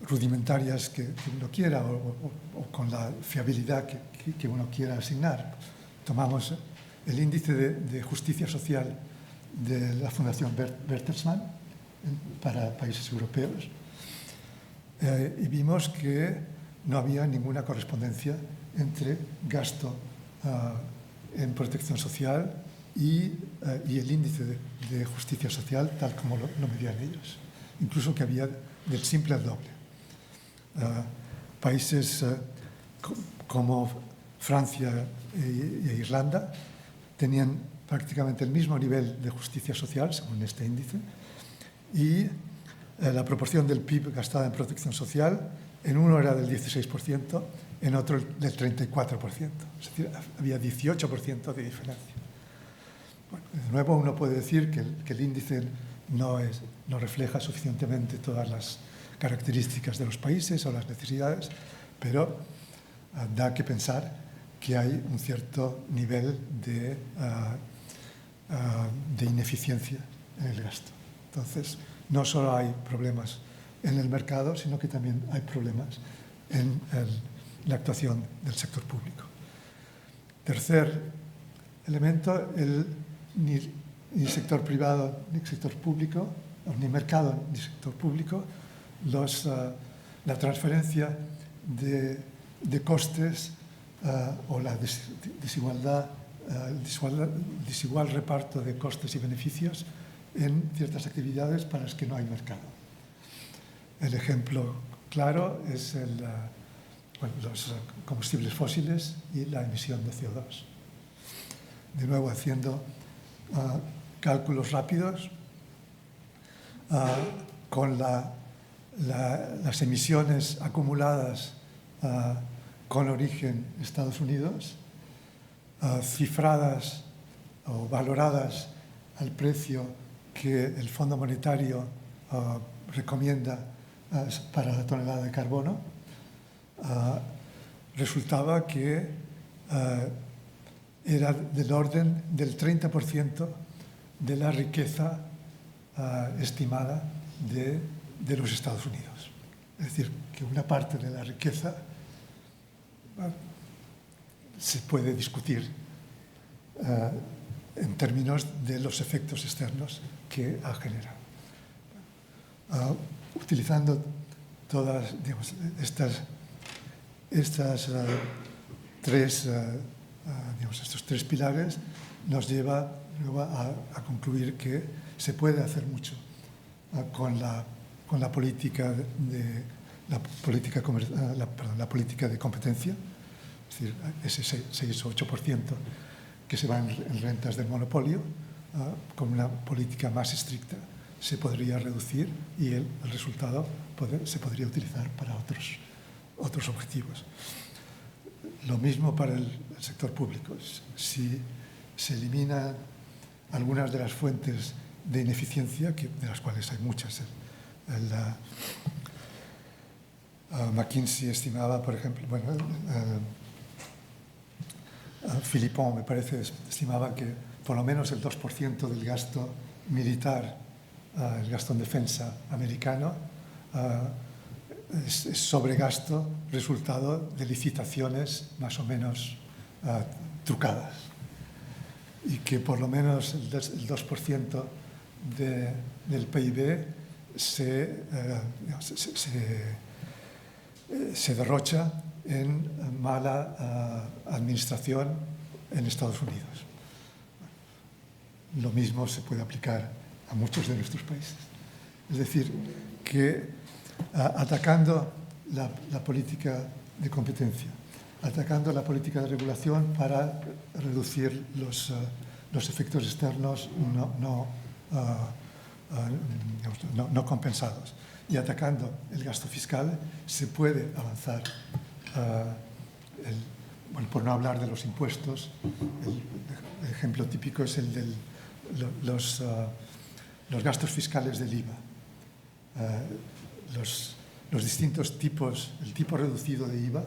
Speaker 3: rudimentarias que uno quiera o con la fiabilidad que uno quiera asignar. Tomamos el índice de justicia social de la Fundación Bertelsmann para países europeos y vimos que no había ninguna correspondencia entre gasto en protección social y el índice de justicia social tal como lo medían ellos. Incluso que había del simple al doble. Países como Francia e Irlanda tenían prácticamente el mismo nivel de justicia social, según este índice, y la proporción del PIB gastada en protección social en uno era del 16%, en otro del 34%. Es decir, había 18% de diferencia. Bueno, de nuevo, uno puede decir que el índice no refleja suficientemente todas las características de los países o las necesidades, pero da que pensar que hay un cierto nivel de ineficiencia en el gasto. Entonces, no solo hay problemas en el mercado, sino que también hay problemas en la actuación del sector público. Tercer elemento, ni sector privado ni sector público, ni mercado ni sector público, la transferencia de costes o la desigual reparto de costes y beneficios en ciertas actividades para las que no hay mercado. El ejemplo claro es los combustibles fósiles y la emisión de CO2. De nuevo, haciendo cálculos rápidos, con las emisiones acumuladas con origen en Estados Unidos, cifradas o valoradas al precio que el Fondo Monetario recomienda para la tonelada de carbono, resultaba que era del orden del 30% de la riqueza estimada de los Estados Unidos. Es decir, que una parte de la riqueza se puede discutir en términos de los efectos externos que ha generado. Utilizando todas, digamos, estos tres pilares, nos lleva luego a concluir que se puede hacer mucho con la política de competencia, es decir, ese 6 o 8% que se va en rentas del monopolio, con una política más estricta se podría reducir y el resultado se podría utilizar para otros objetivos. Lo mismo para el sector público. Si se eliminan algunas de las fuentes de ineficiencia, de las cuales hay muchas, McKinsey estimaba, por ejemplo, Philippon, me parece, estimaba que por lo menos el 2% del gasto militar, el gasto en defensa americano, es sobregasto resultado de licitaciones más o menos trucadas. Y que por lo menos el 2% del PIB se derrocha en mala administración en Estados Unidos. Lo mismo se puede aplicar a muchos de nuestros países. Es decir, que atacando la política de competencia, atacando la política de regulación para reducir los efectos externos no compensados, y atacando el gasto fiscal, se puede avanzar. Por no hablar de los impuestos, el ejemplo típico es el de los gastos fiscales del IVA. Los distintos tipos, el tipo reducido de IVA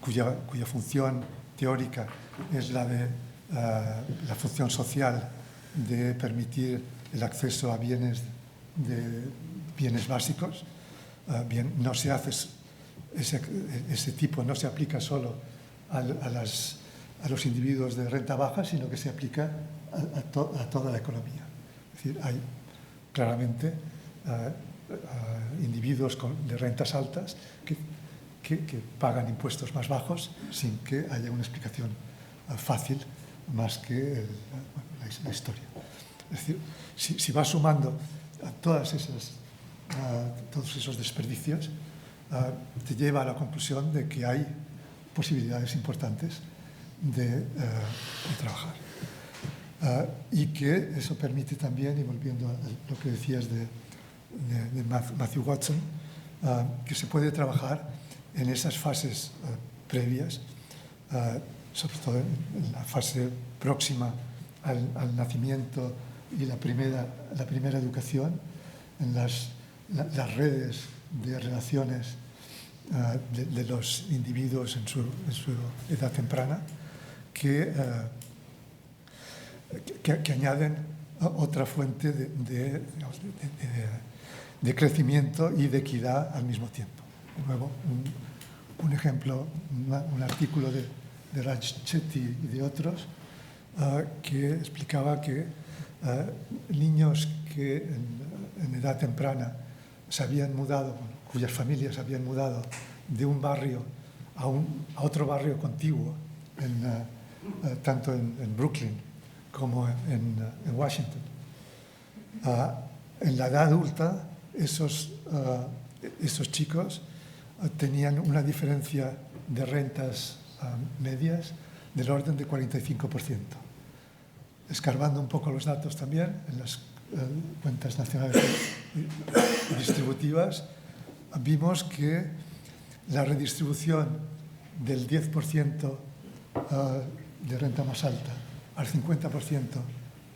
Speaker 3: cuya función teórica es la de la función social de permitir el acceso a bienes básicos. Bien, no se hace ese tipo, no se aplica solo a los individuos de renta baja, sino que se aplica a toda la economía. Es decir, hay claramente individuos de rentas altas que pagan impuestos más bajos sin que haya una explicación fácil más que la historia. Es decir, si vas sumando a todos esos desperdicios, te lleva a la conclusión de que hay posibilidades importantes de trabajar. Y que eso permite también, y volviendo a lo que decías de Matthew Watson, que se puede trabajar en esas fases previas, sobre todo en la fase próxima al nacimiento y la primera educación, en las redes de relaciones de los individuos en su edad temprana, que añaden otra fuente de crecimiento y de equidad al mismo tiempo. De nuevo, un ejemplo, un artículo de Raj Chetty y de otros que explicaba que niños que en edad temprana se habían mudado, cuyas familias se habían mudado de un barrio a otro barrio contiguo, tanto en Brooklyn como en Washington. En la edad adulta, esos chicos tenían una diferencia de rentas medias del orden de 45%. Escarbando un poco los datos también en las cuentas nacionales distributivas, vimos que la redistribución del 10% de renta más alta al 50%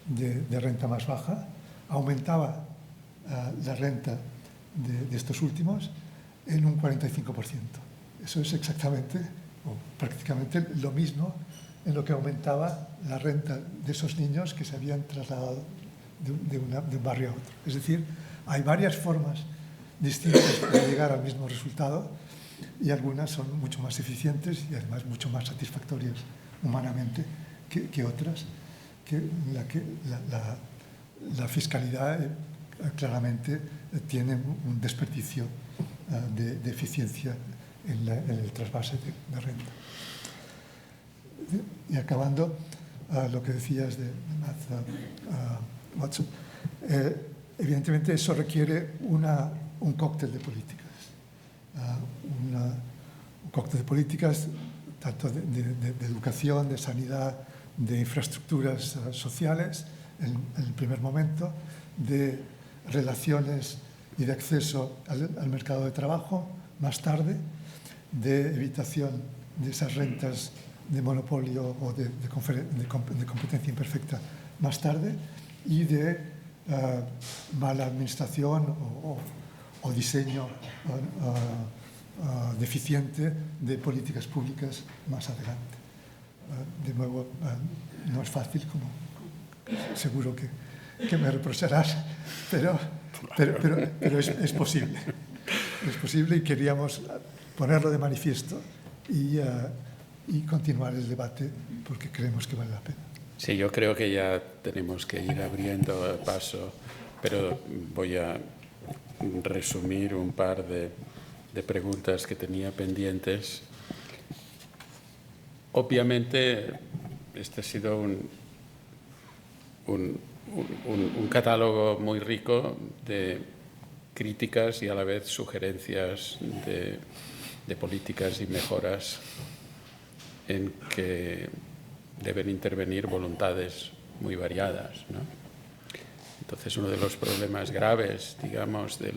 Speaker 3: de renta más baja aumentaba la renta de estos últimos en un 45%. Eso es exactamente o prácticamente lo mismo en lo que aumentaba la renta de esos niños que se habían trasladado de un barrio a otro. Es decir, hay varias formas distintas de llegar al mismo resultado y algunas son mucho más eficientes y además mucho más satisfactorias humanamente que otras, que la fiscalidad claramente tiene un desperdicio de eficiencia en el trasvase de renta. Y acabando, lo que decías de Watson, evidentemente eso requiere un cóctel de políticas. Un cóctel de políticas tanto de educación, de sanidad, de infraestructuras sociales en el primer momento, de relaciones y de acceso al mercado de trabajo más tarde, de evitación de esas rentas de monopolio o de competencia imperfecta más tarde y de mala administración o diseño deficiente de políticas públicas más adelante. De nuevo, no es fácil, como seguro que me reprocharás, pero es posible. Es posible y queríamos ponerlo de manifiesto y continuar el debate porque creemos que vale la pena.
Speaker 2: Sí, yo creo que ya tenemos que ir abriendo el paso, pero voy a resumir un par de preguntas que tenía pendientes. Obviamente, este ha sido un catálogo muy rico de críticas y a la vez sugerencias de políticas y mejoras en que deben intervenir voluntades muy variadas, ¿no? Entonces, uno de los problemas graves, digamos, de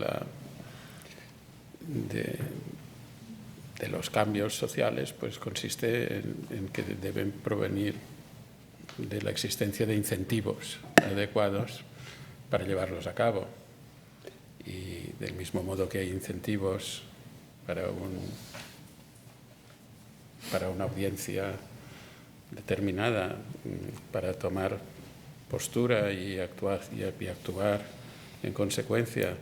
Speaker 2: los cambios sociales, pues consiste en que deben provenir de la existencia de incentivos adecuados para llevarlos a cabo. Y del mismo modo que hay incentivos para una audiencia determinada, para tomar postura y actuar en consecuencia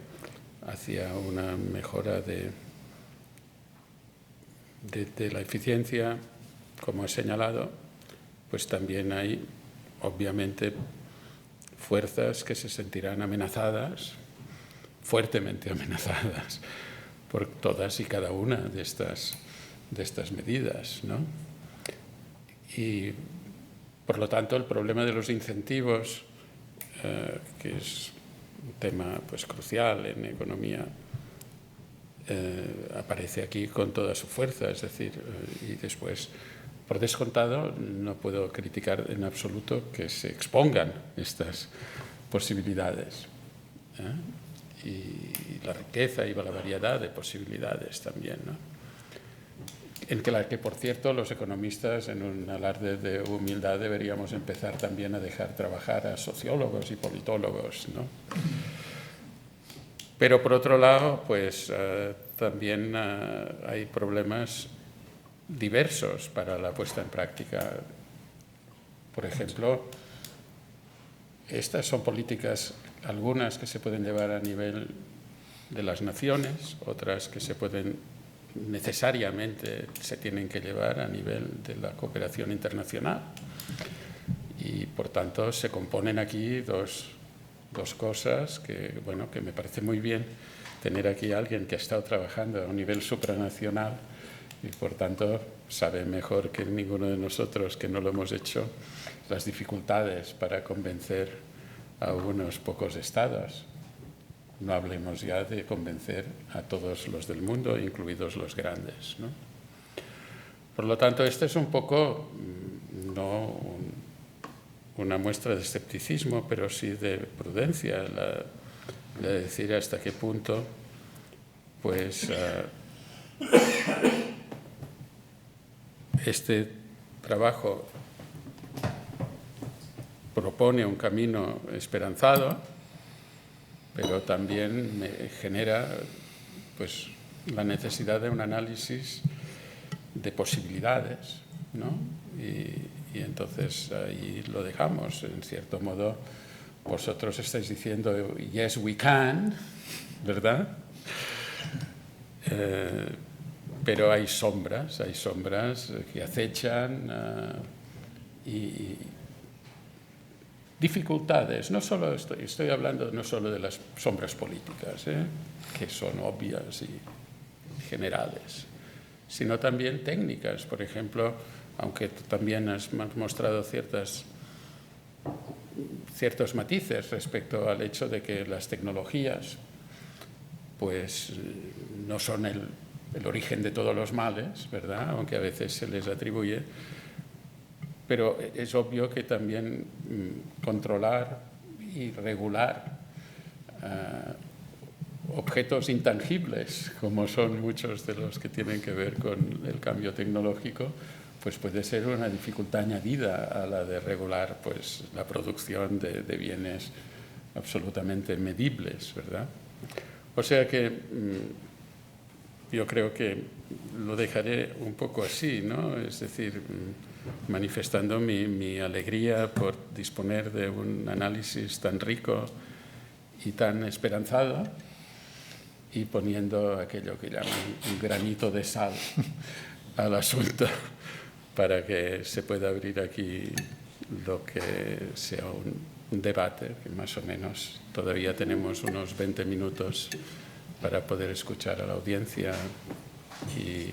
Speaker 2: hacia una mejora de la eficiencia, como he señalado, pues también hay, obviamente, fuerzas que se sentirán amenazadas, fuertemente amenazadas, por todas y cada una de estas medidas, ¿no? Y, por lo tanto, el problema de los incentivos, que es un tema pues, crucial en economía, aparece aquí con toda su fuerza, es decir, y después, por descontado, no puedo criticar en absoluto que se expongan estas posibilidades, y la riqueza y la variedad de posibilidades también, ¿no? En la que, por cierto, los economistas, en un alarde de humildad, deberíamos empezar también a dejar trabajar a sociólogos y politólogos, ¿no? Pero, por otro lado, pues también hay problemas diversos para la puesta en práctica. Por ejemplo, estas son políticas, algunas que se pueden llevar a nivel de las naciones, otras que necesariamente se tienen que llevar a nivel de la cooperación internacional. Y, por tanto, se componen aquí dos cosas que me parece muy bien tener aquí a alguien que ha estado trabajando a un nivel supranacional y, por tanto, sabe mejor que ninguno de nosotros que no lo hemos hecho las dificultades para convencer a unos pocos estados. No hablemos ya de convencer a todos los del mundo, incluidos los grandes, ¿no? Por lo tanto, este es un poco, no una muestra de escepticismo, pero sí de prudencia, de decir hasta qué punto pues, este trabajo propone un camino esperanzado, pero también me genera pues, la necesidad de un análisis de posibilidades, ¿no? Y entonces ahí lo dejamos. En cierto modo, vosotros estáis diciendo yes we can, ¿verdad? Pero hay sombras que acechan y dificultades. No solo estoy hablando no solo de las sombras políticas, que son obvias y generales, sino también técnicas. Por ejemplo, aunque tú también has mostrado ciertos matices respecto al hecho de que las tecnologías pues, no son el origen de todos los males, ¿verdad? Aunque a veces se les atribuye. Pero es obvio que también controlar y regular objetos intangibles, como son muchos de los que tienen que ver con el cambio tecnológico, pues puede ser una dificultad añadida a la de regular pues, la producción de bienes absolutamente medibles, ¿verdad? O sea que yo creo que lo dejaré un poco así, ¿no? Es decir, manifestando mi alegría por disponer de un análisis tan rico y tan esperanzado y poniendo aquello que llaman un granito de sal al asunto para que se pueda abrir aquí lo que sea un debate, que más o menos todavía tenemos unos 20 minutos para poder escuchar a la audiencia y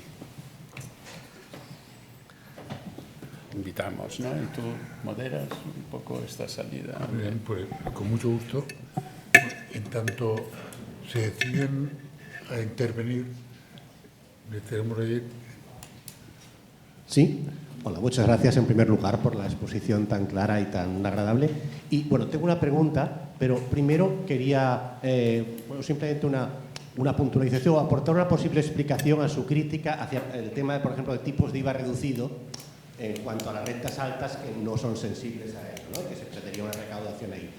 Speaker 2: invitamos, ¿no? Y tú moderas un poco esta salida.
Speaker 1: Bien, pues con mucho gusto. En tanto se deciden a intervenir, le tenemos ahí.
Speaker 4: Sí. Hola, muchas gracias en primer lugar por la exposición tan clara y tan agradable. Y bueno, tengo una pregunta, pero primero quería simplemente una puntualización o aportar una posible explicación a su crítica hacia el tema, por ejemplo, de tipos de IVA reducido en cuanto a las rentas altas que no son sensibles a ello, ¿no? Que se pretendería una recaudación ahí.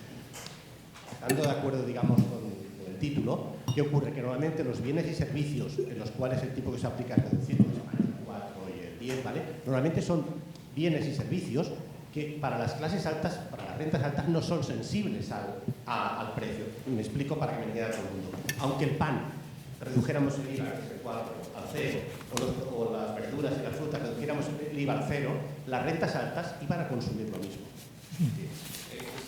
Speaker 4: Estando de acuerdo, digamos, con el título. ¿Qué ocurre? Que normalmente los bienes y servicios en los cuales el tipo que se aplica es reducido, que se llama el 4 y el 10, ¿vale? Normalmente son bienes y servicios que para las clases altas, para las rentas altas, no son sensibles al precio. Me explico para que me entienda todo el mundo. Aunque el pan redujéramos el IVA, que es el 4, al 0, o las verduras y las frutas redujéramos el IVA al 0, las rentas altas iban a consumir lo mismo.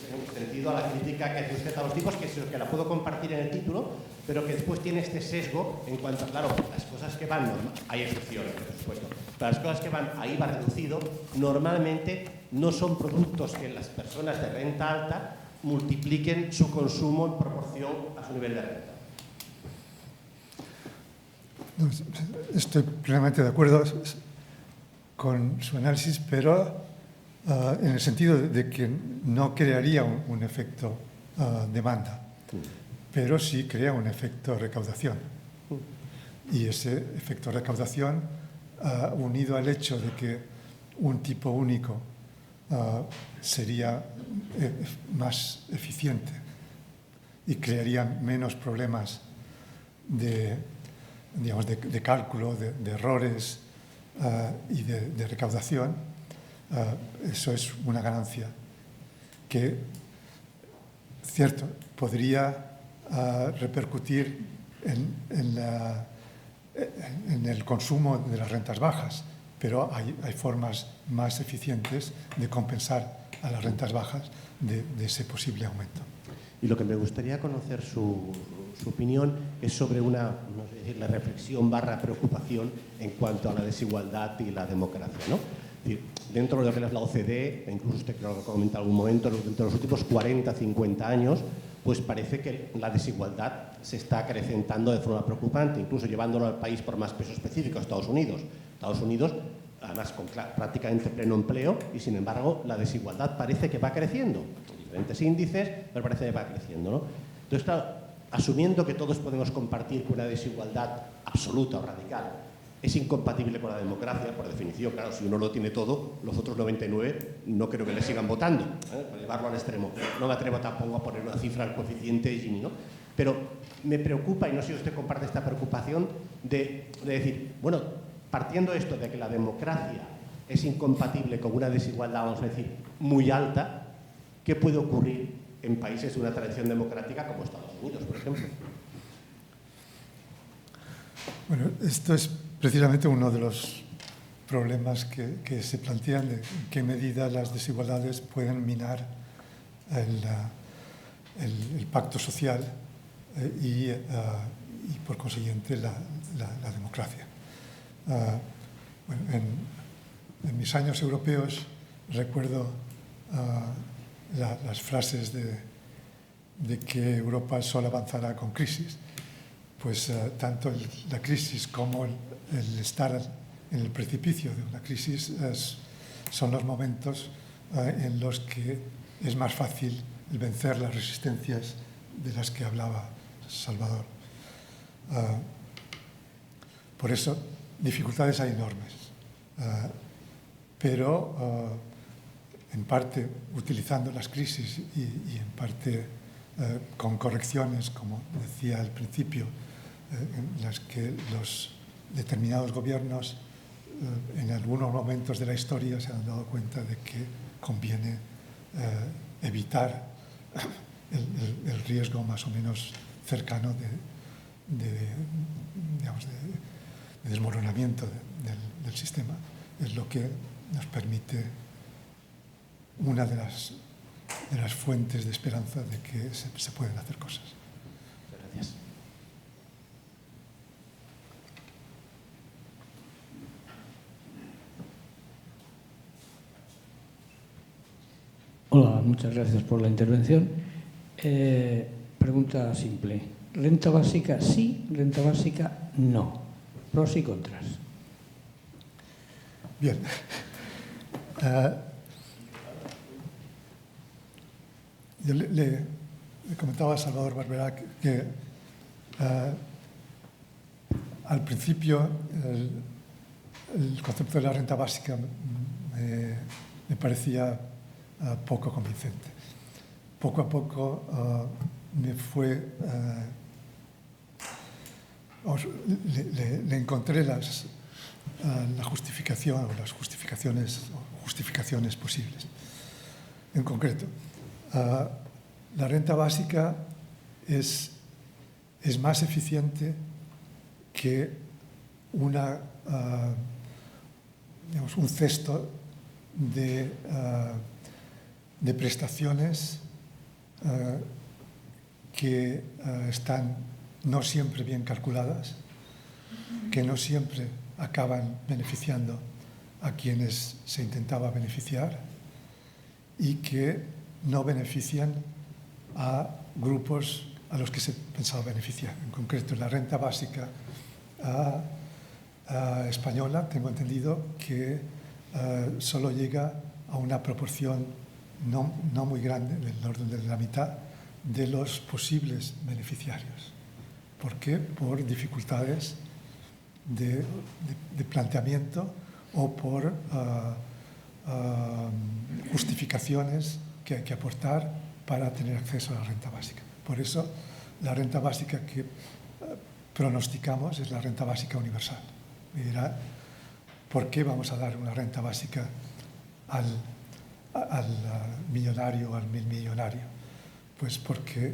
Speaker 4: En sentido a la crítica que hace usted a los tipos, que la puedo compartir en el título, pero que después tiene este sesgo en cuanto a, claro, las cosas que van, hay excepciones, por supuesto, pero las cosas que van a IVA reducido normalmente no son productos que las personas de renta alta multipliquen su consumo en proporción a su nivel de renta.
Speaker 3: Estoy plenamente de acuerdo con su análisis, pero en el sentido de que no crearía un efecto demanda, pero sí crea un efecto recaudación. Y ese efecto recaudación, unido al hecho de que un tipo único sería más eficiente y crearía menos problemas de cálculo, de errores y de recaudación, eso es una ganancia que, cierto, podría repercutir en el consumo de las rentas bajas, pero hay formas más eficientes de compensar a las rentas bajas de ese posible aumento.
Speaker 4: Y lo que me gustaría conocer su opinión es sobre una la reflexión / preocupación en cuanto a la desigualdad y la democracia, ¿no? Dentro de lo que es la OCDE, incluso usted creo que ha comentado en algún momento, dentro de los últimos 40, 50 años, pues parece que la desigualdad se está acrecentando de forma preocupante, incluso llevándolo al país por más peso específico, Estados Unidos. Estados Unidos, además con prácticamente pleno empleo, y sin embargo la desigualdad parece que va creciendo. Con diferentes índices, pero parece que va creciendo, ¿no? Entonces, claro, asumiendo que todos podemos compartir que una desigualdad absoluta o radical es incompatible con la democracia, por definición, claro, si uno lo tiene todo, los otros 99 no creo que le sigan votando, por llevarlo al extremo. No me atrevo tampoco a poner una cifra al coeficiente de Gini, ¿no? Pero me preocupa, y no sé si usted comparte esta preocupación, de decir, bueno, partiendo de esto de que la democracia es incompatible con una desigualdad, vamos a decir, muy alta, ¿qué puede ocurrir en países de una tradición democrática como Estados Unidos, por ejemplo?
Speaker 3: Bueno, esto es precisamente uno de los problemas que se plantean, de en qué medida las desigualdades pueden minar el pacto social y por consiguiente la democracia. Bueno, en mis años europeos recuerdo las frases de que Europa solo avanzará con crisis. Pues tanto la crisis como el estar en el precipicio de una crisis son los momentos en los que es más fácil el vencer las resistencias de las que hablaba Salvador. Por eso, dificultades hay enormes, pero en parte utilizando las crisis y en parte con correcciones, como decía al principio, en las que los determinados gobiernos en algunos momentos de la historia se han dado cuenta de que conviene evitar el riesgo más o menos cercano de desmoronamiento del sistema. Es lo que nos permite una de las fuentes de esperanza de que se pueden hacer cosas.
Speaker 4: Gracias.
Speaker 5: Hola, muchas gracias por la intervención. Pregunta simple. ¿Renta básica sí, renta básica no? Pros y contras.
Speaker 3: Bien. Yo le comentaba a Salvador Barberá que al principio el concepto de la renta básica me parecía poco convincente. Poco a poco me fue le encontré la justificación o las justificaciones posibles. En concreto, la renta básica es más eficiente que un cesto de prestaciones que están no siempre bien calculadas, que no siempre acaban beneficiando a quienes se intentaba beneficiar y que no benefician a grupos a los que se pensaba beneficiar. En concreto, la renta básica española, tengo entendido que solo llega a una proporción no muy grande, del orden de la mitad, de los posibles beneficiarios. ¿Por qué? Por dificultades de planteamiento o por justificaciones que hay que aportar para tener acceso a la renta básica. Por eso, la renta básica que pronosticamos es la renta básica universal. Me dirá, ¿por qué vamos a dar una renta básica al millonario o al milmillonario? Pues porque,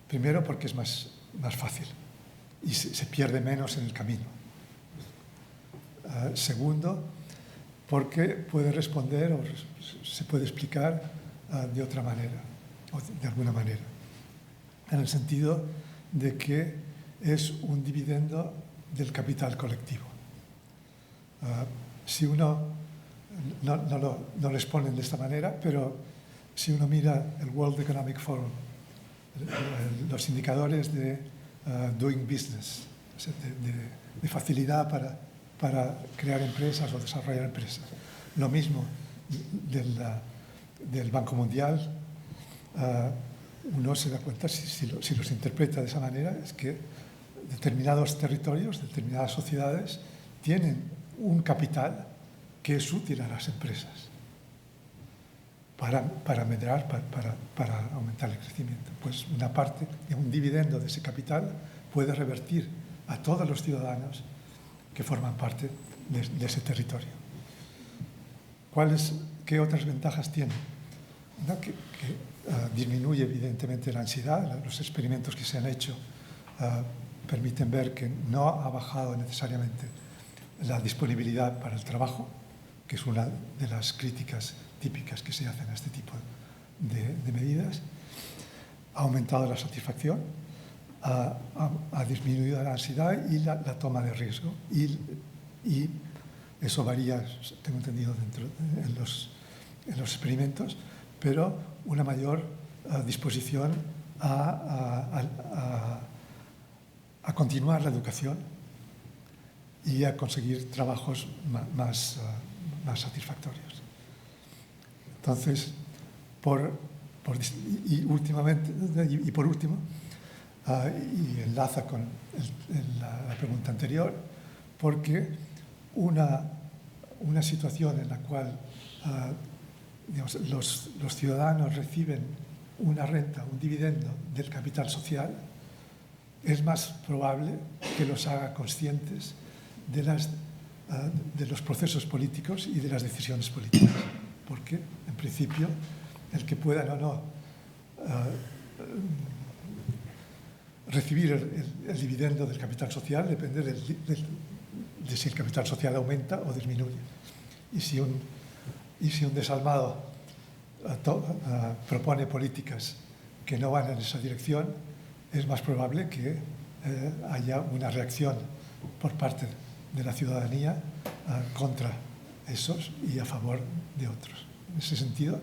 Speaker 3: primero, porque es más fácil y se pierde menos en el camino. Segundo, porque puede responder o se puede explicar de otra manera, o de alguna manera, en el sentido de que es un dividendo del capital colectivo. Si uno, no lo exponen de esta manera, pero si uno mira el World Economic Forum, los indicadores de doing business, de facilidad para crear empresas o desarrollar empresas. Lo mismo del Banco Mundial, uno se da cuenta, si los interpreta de esa manera, es que determinados territorios, determinadas sociedades tienen un capital que es útil a las empresas para medrar, para aumentar el crecimiento. Pues una parte, un dividendo de ese capital puede revertir a todos los ciudadanos que forman parte de ese territorio. ¿Qué otras ventajas tiene? Una que disminuye evidentemente la ansiedad. Los experimentos que se han hecho permiten ver que no ha bajado necesariamente la disponibilidad para el trabajo, que es una de las críticas típicas que se hacen a este tipo de medidas. Ha aumentado la satisfacción, ha disminuido la ansiedad y la toma de riesgo. Y eso varía, tengo entendido, en los experimentos, pero una mayor disposición a continuar la educación y a conseguir trabajos más satisfactorios. Entonces, por último, y enlaza con la pregunta anterior, porque una situación en la cual los ciudadanos reciben una renta, un dividendo del capital social, es más probable que los haga conscientes de los procesos políticos y de las decisiones políticas. Porque, en principio, el que puedan o no recibir el dividendo del capital social depende de si el capital social aumenta o disminuye. Y si un desalmado propone políticas que no van en esa dirección, es más probable que haya una reacción por parte de la ciudadanía contra esos y a favor de otros. En ese sentido,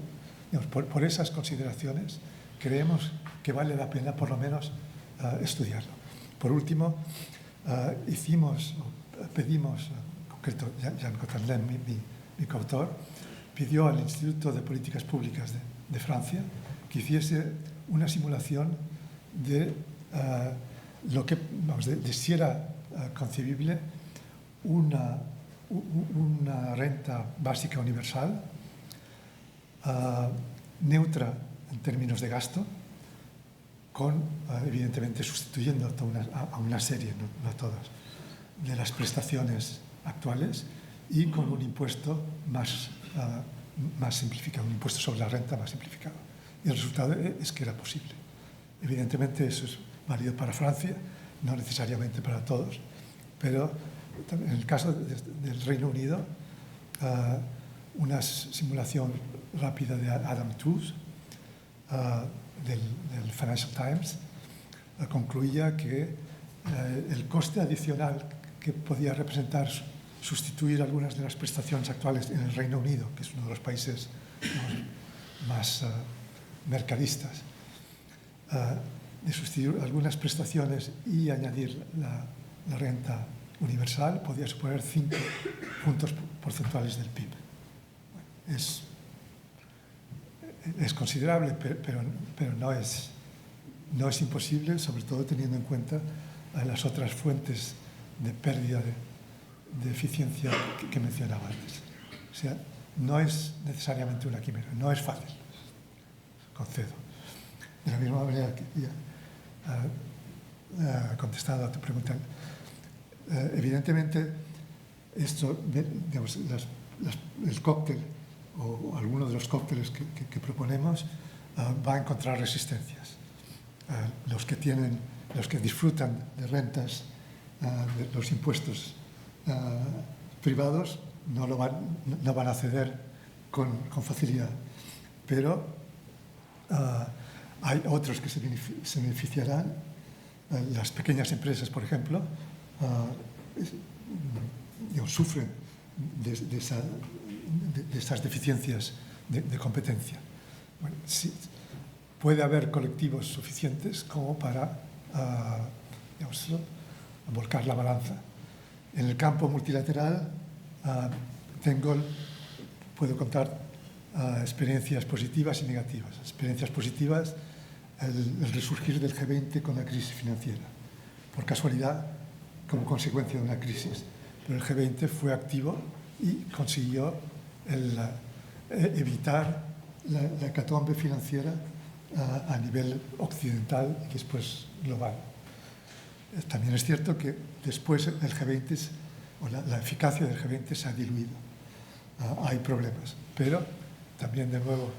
Speaker 3: por esas consideraciones, creemos que vale la pena por lo menos estudiarlo. Por último, pedimos, en concreto, Jean Cottandin, mi coautor, pidió al Instituto de Políticas Públicas de Francia que hiciese una simulación de si era concebible una renta básica universal neutra en términos de gasto, evidentemente sustituyendo a una serie, no todas, de las prestaciones actuales y con un impuesto más simplificado, un impuesto sobre la renta más simplificado. Y el resultado es que era posible. Evidentemente eso es válido para Francia, no necesariamente para todos, pero en el caso del Reino Unido, una simulación rápida de Adam Tooze del Financial Times concluía que el coste adicional que podía representar sustituir algunas de las prestaciones actuales en el Reino Unido, que es uno de los países más mercadistas, de sustituir algunas prestaciones y añadir la renta universal, podía suponer 5 puntos porcentuales del PIB. Bueno, es considerable, pero no es imposible, sobre todo teniendo en cuenta las otras fuentes de pérdida de eficiencia que mencionaba antes. O sea, no es necesariamente una quimera, no es fácil, concedo. De la misma manera que ya contestado a tu pregunta, evidentemente esto, digamos, el cóctel o alguno de los cócteles que proponemos va a encontrar resistencias. Los que disfrutan de rentas, de los impuestos privados, no van a ceder con facilidad. Pero hay otros que se beneficiarán. Las pequeñas empresas, por ejemplo, sufren de esas deficiencias de competencia. Bueno, sí, puede haber colectivos suficientes como para volcar la balanza. En el campo multilateral puedo contar experiencias positivas y negativas. Experiencias positivas, el resurgir del G20 con la crisis financiera, por casualidad, como consecuencia de una crisis. Pero el G20 fue activo y consiguió evitar la hecatombe financiera a nivel occidental y después global. También es cierto que después el G20, la eficacia del G20 se ha diluido. Hay problemas, pero también de nuevo,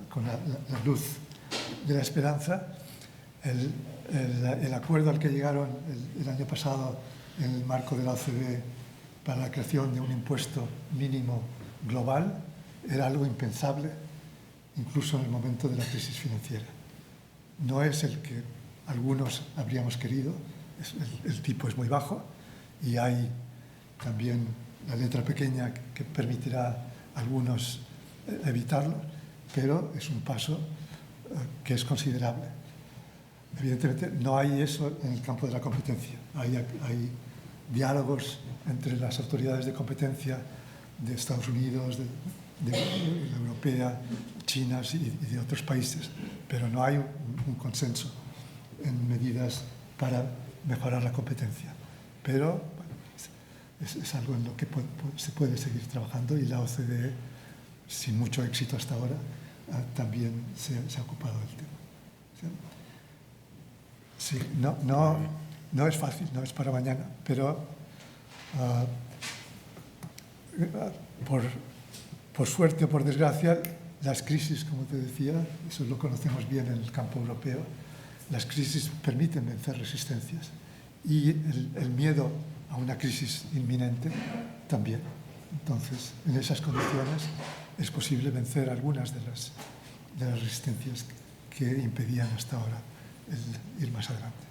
Speaker 3: con la luz de la esperanza, el acuerdo al que llegaron el año pasado en el marco de la OCDE para la creación de un impuesto mínimo global era algo impensable, incluso en el momento de la crisis financiera. No es el que algunos habríamos querido, el tipo es muy bajo y hay también la letra pequeña que permitirá a algunos evitarlo, pero es un paso que es considerable. Evidentemente no hay eso en el campo de la competencia. Hay diálogos entre las autoridades de competencia de Estados Unidos, de la europea, chinas y de otros países, pero no hay un consenso en medidas para mejorar la competencia. Pero bueno, es algo en lo que se puede seguir trabajando y la OCDE, sin mucho éxito hasta ahora, también se ha ocupado del tema. Sí, no es fácil, no es para mañana, pero por suerte o por desgracia, las crisis, como te decía, eso lo conocemos bien en el campo europeo, las crisis permiten vencer resistencias y el miedo a una crisis inminente también. Entonces, en esas condiciones es posible vencer algunas de las resistencias que impedían hasta ahora el ir más adelante.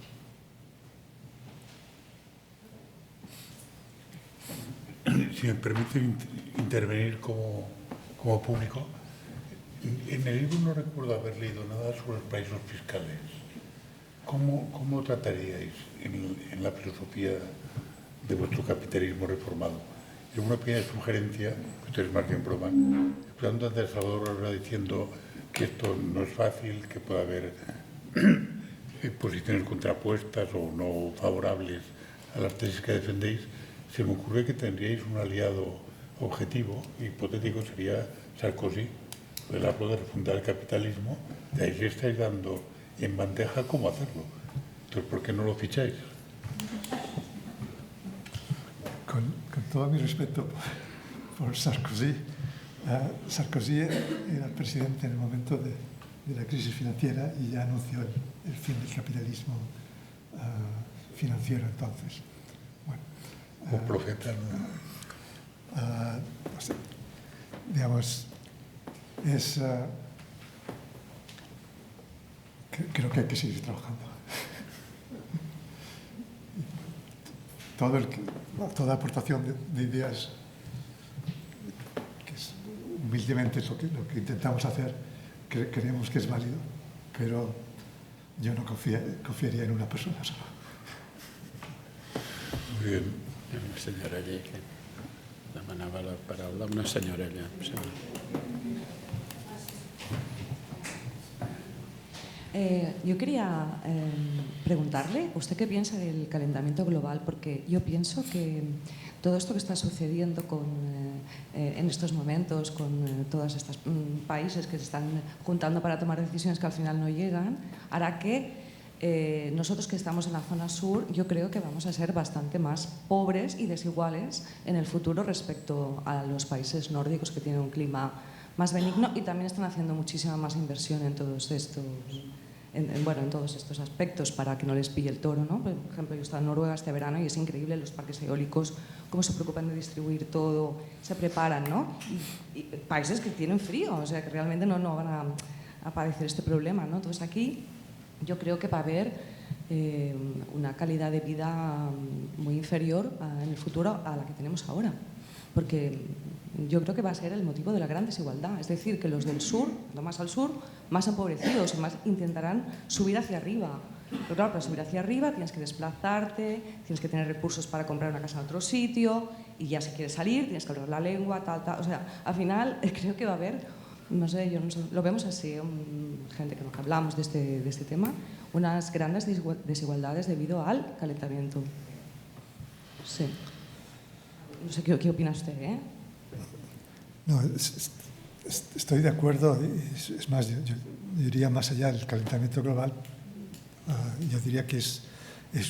Speaker 1: Si me permite intervenir como público, en el libro no recuerdo haber leído nada sobre los paraísos fiscales. ¿Cómo trataríais en la filosofía de vuestro capitalismo reformado? Y una pequeña sugerencia, que ustedes más bien broma, escuchando antes a Salvador ahora diciendo que esto no es fácil, que puede haber posiciones contrapuestas o no favorables a las tesis que defendéis, se me ocurre que tendríais un aliado objetivo, hipotético, sería Sarkozy. Él habló de refundar el capitalismo, de ahí le estáis dando y en bandeja cómo hacerlo. Entonces, ¿por qué no lo ficháis?
Speaker 3: Con todo mi respeto por Sarkozy, Sarkozy era presidente en el momento de la crisis financiera y ya anunció el fin del capitalismo financiero entonces. Bueno,
Speaker 1: Un profeta, ¿no?
Speaker 3: no sé, digamos, es... creo que hay que seguir trabajando. Toda aportación de ideas, que humildemente es lo que intentamos hacer, creemos que es válido, pero yo no confiaría en una persona sola.
Speaker 1: Muy bien.
Speaker 2: Hi ha una senyora allí que demanava la paraula. Una senyora allà.
Speaker 6: Yo quería preguntarle, ¿usted qué piensa del calentamiento global? Porque yo pienso que todo esto que está sucediendo en estos momentos con todos estos países que se están juntando para tomar decisiones que al final no llegan, hará que nosotros que estamos en la zona sur, yo creo que vamos a ser bastante más pobres y desiguales en el futuro respecto a los países nórdicos que tienen un clima más benigno y también están haciendo muchísima más inversión en todos estos... en todos estos aspectos para que no les pille el toro, ¿no? Por ejemplo, yo he estado en Noruega este verano y es increíble los parques eólicos, cómo se preocupan de distribuir todo, se preparan, ¿no? Y países que tienen frío, o sea, que realmente no van a padecer este problema, ¿no? Entonces aquí yo creo que va a haber una calidad de vida muy inferior en el futuro a la que tenemos ahora, porque yo creo que va a ser el motivo de la gran desigualdad. Es decir, que los del sur, lo más al sur, más empobrecidos y más intentarán subir hacia arriba. Pero claro, para subir hacia arriba tienes que desplazarte, tienes que tener recursos para comprar una casa en otro sitio y ya si quieres salir tienes que hablar la lengua, tal. O sea, al final creo que va a haber, no sé, lo vemos así, gente que nos hablamos de este tema, unas grandes desigualdades debido al calentamiento. Sí. No sé qué opina usted, ¿eh?
Speaker 3: No, estoy de acuerdo. Es más, yo diría más allá del calentamiento global, yo diría que es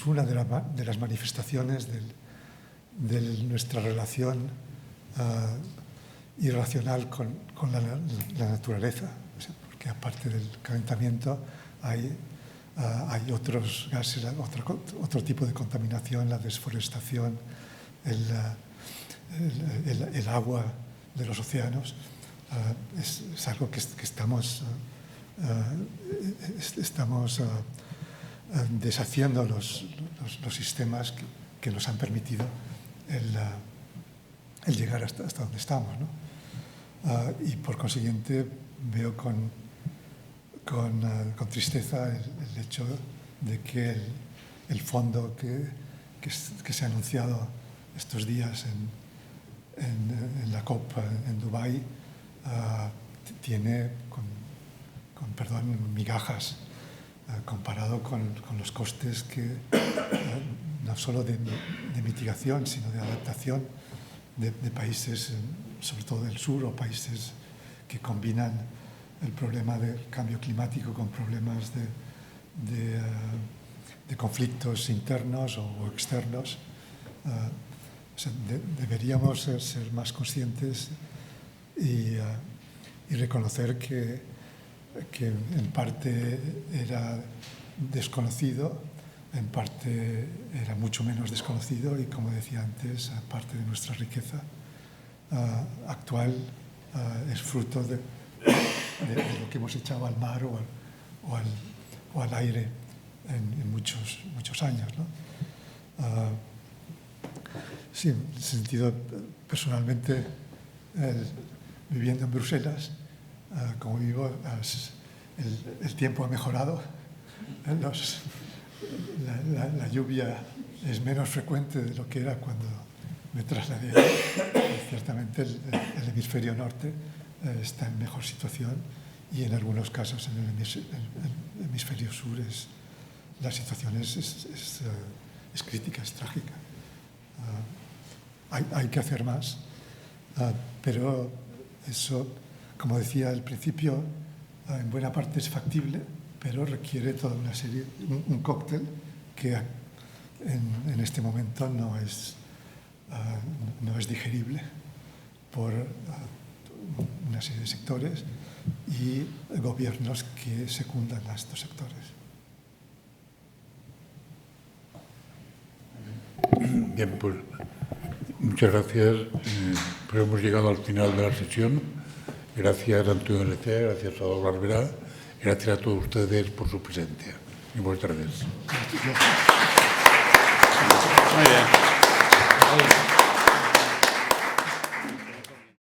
Speaker 3: una de las manifestaciones de nuestra relación irracional con la naturaleza. O sea, porque aparte del calentamiento hay otros gases, otro tipo de contaminación, la desforestación, el agua de los océanos. Es algo que estamos deshaciendo los sistemas que nos han permitido el llegar hasta donde estamos, ¿no? Y por consiguiente veo con tristeza el hecho de que el fondo que se ha anunciado estos días en la COP en Dubái tiene, con perdón, migajas comparado con los costes que no solo de mitigación, sino de adaptación de países, sobre todo del sur, o países que combinan el problema del cambio climático con problemas de conflictos internos o externos. O sea, deberíamos ser más conscientes y reconocer que en parte era desconocido, en parte era mucho menos desconocido y, como decía antes, parte de nuestra riqueza actual es fruto de lo que hemos echado al mar o al aire en muchos años, ¿no? Sí, en ese sentido, personalmente, viviendo en Bruselas, como vivo, el tiempo ha mejorado, la lluvia es menos frecuente de lo que era cuando me trasladé. Ciertamente el hemisferio norte está en mejor situación y en algunos casos en el hemisferio sur la situación es crítica, es trágica. Hay que hacer más, pero eso, como decía al principio, en buena parte es factible, pero requiere toda una serie, un cóctel que en este momento no es digerible por una serie de sectores y gobiernos que secundan a estos sectores.
Speaker 1: Bien, pues muchas gracias. Pero hemos llegado al final de la sesión. Gracias, Antonio Lecea, gracias a Salvador Barberá, gracias a todos ustedes por su presencia. Y buenas tardes.
Speaker 2: Muy bien.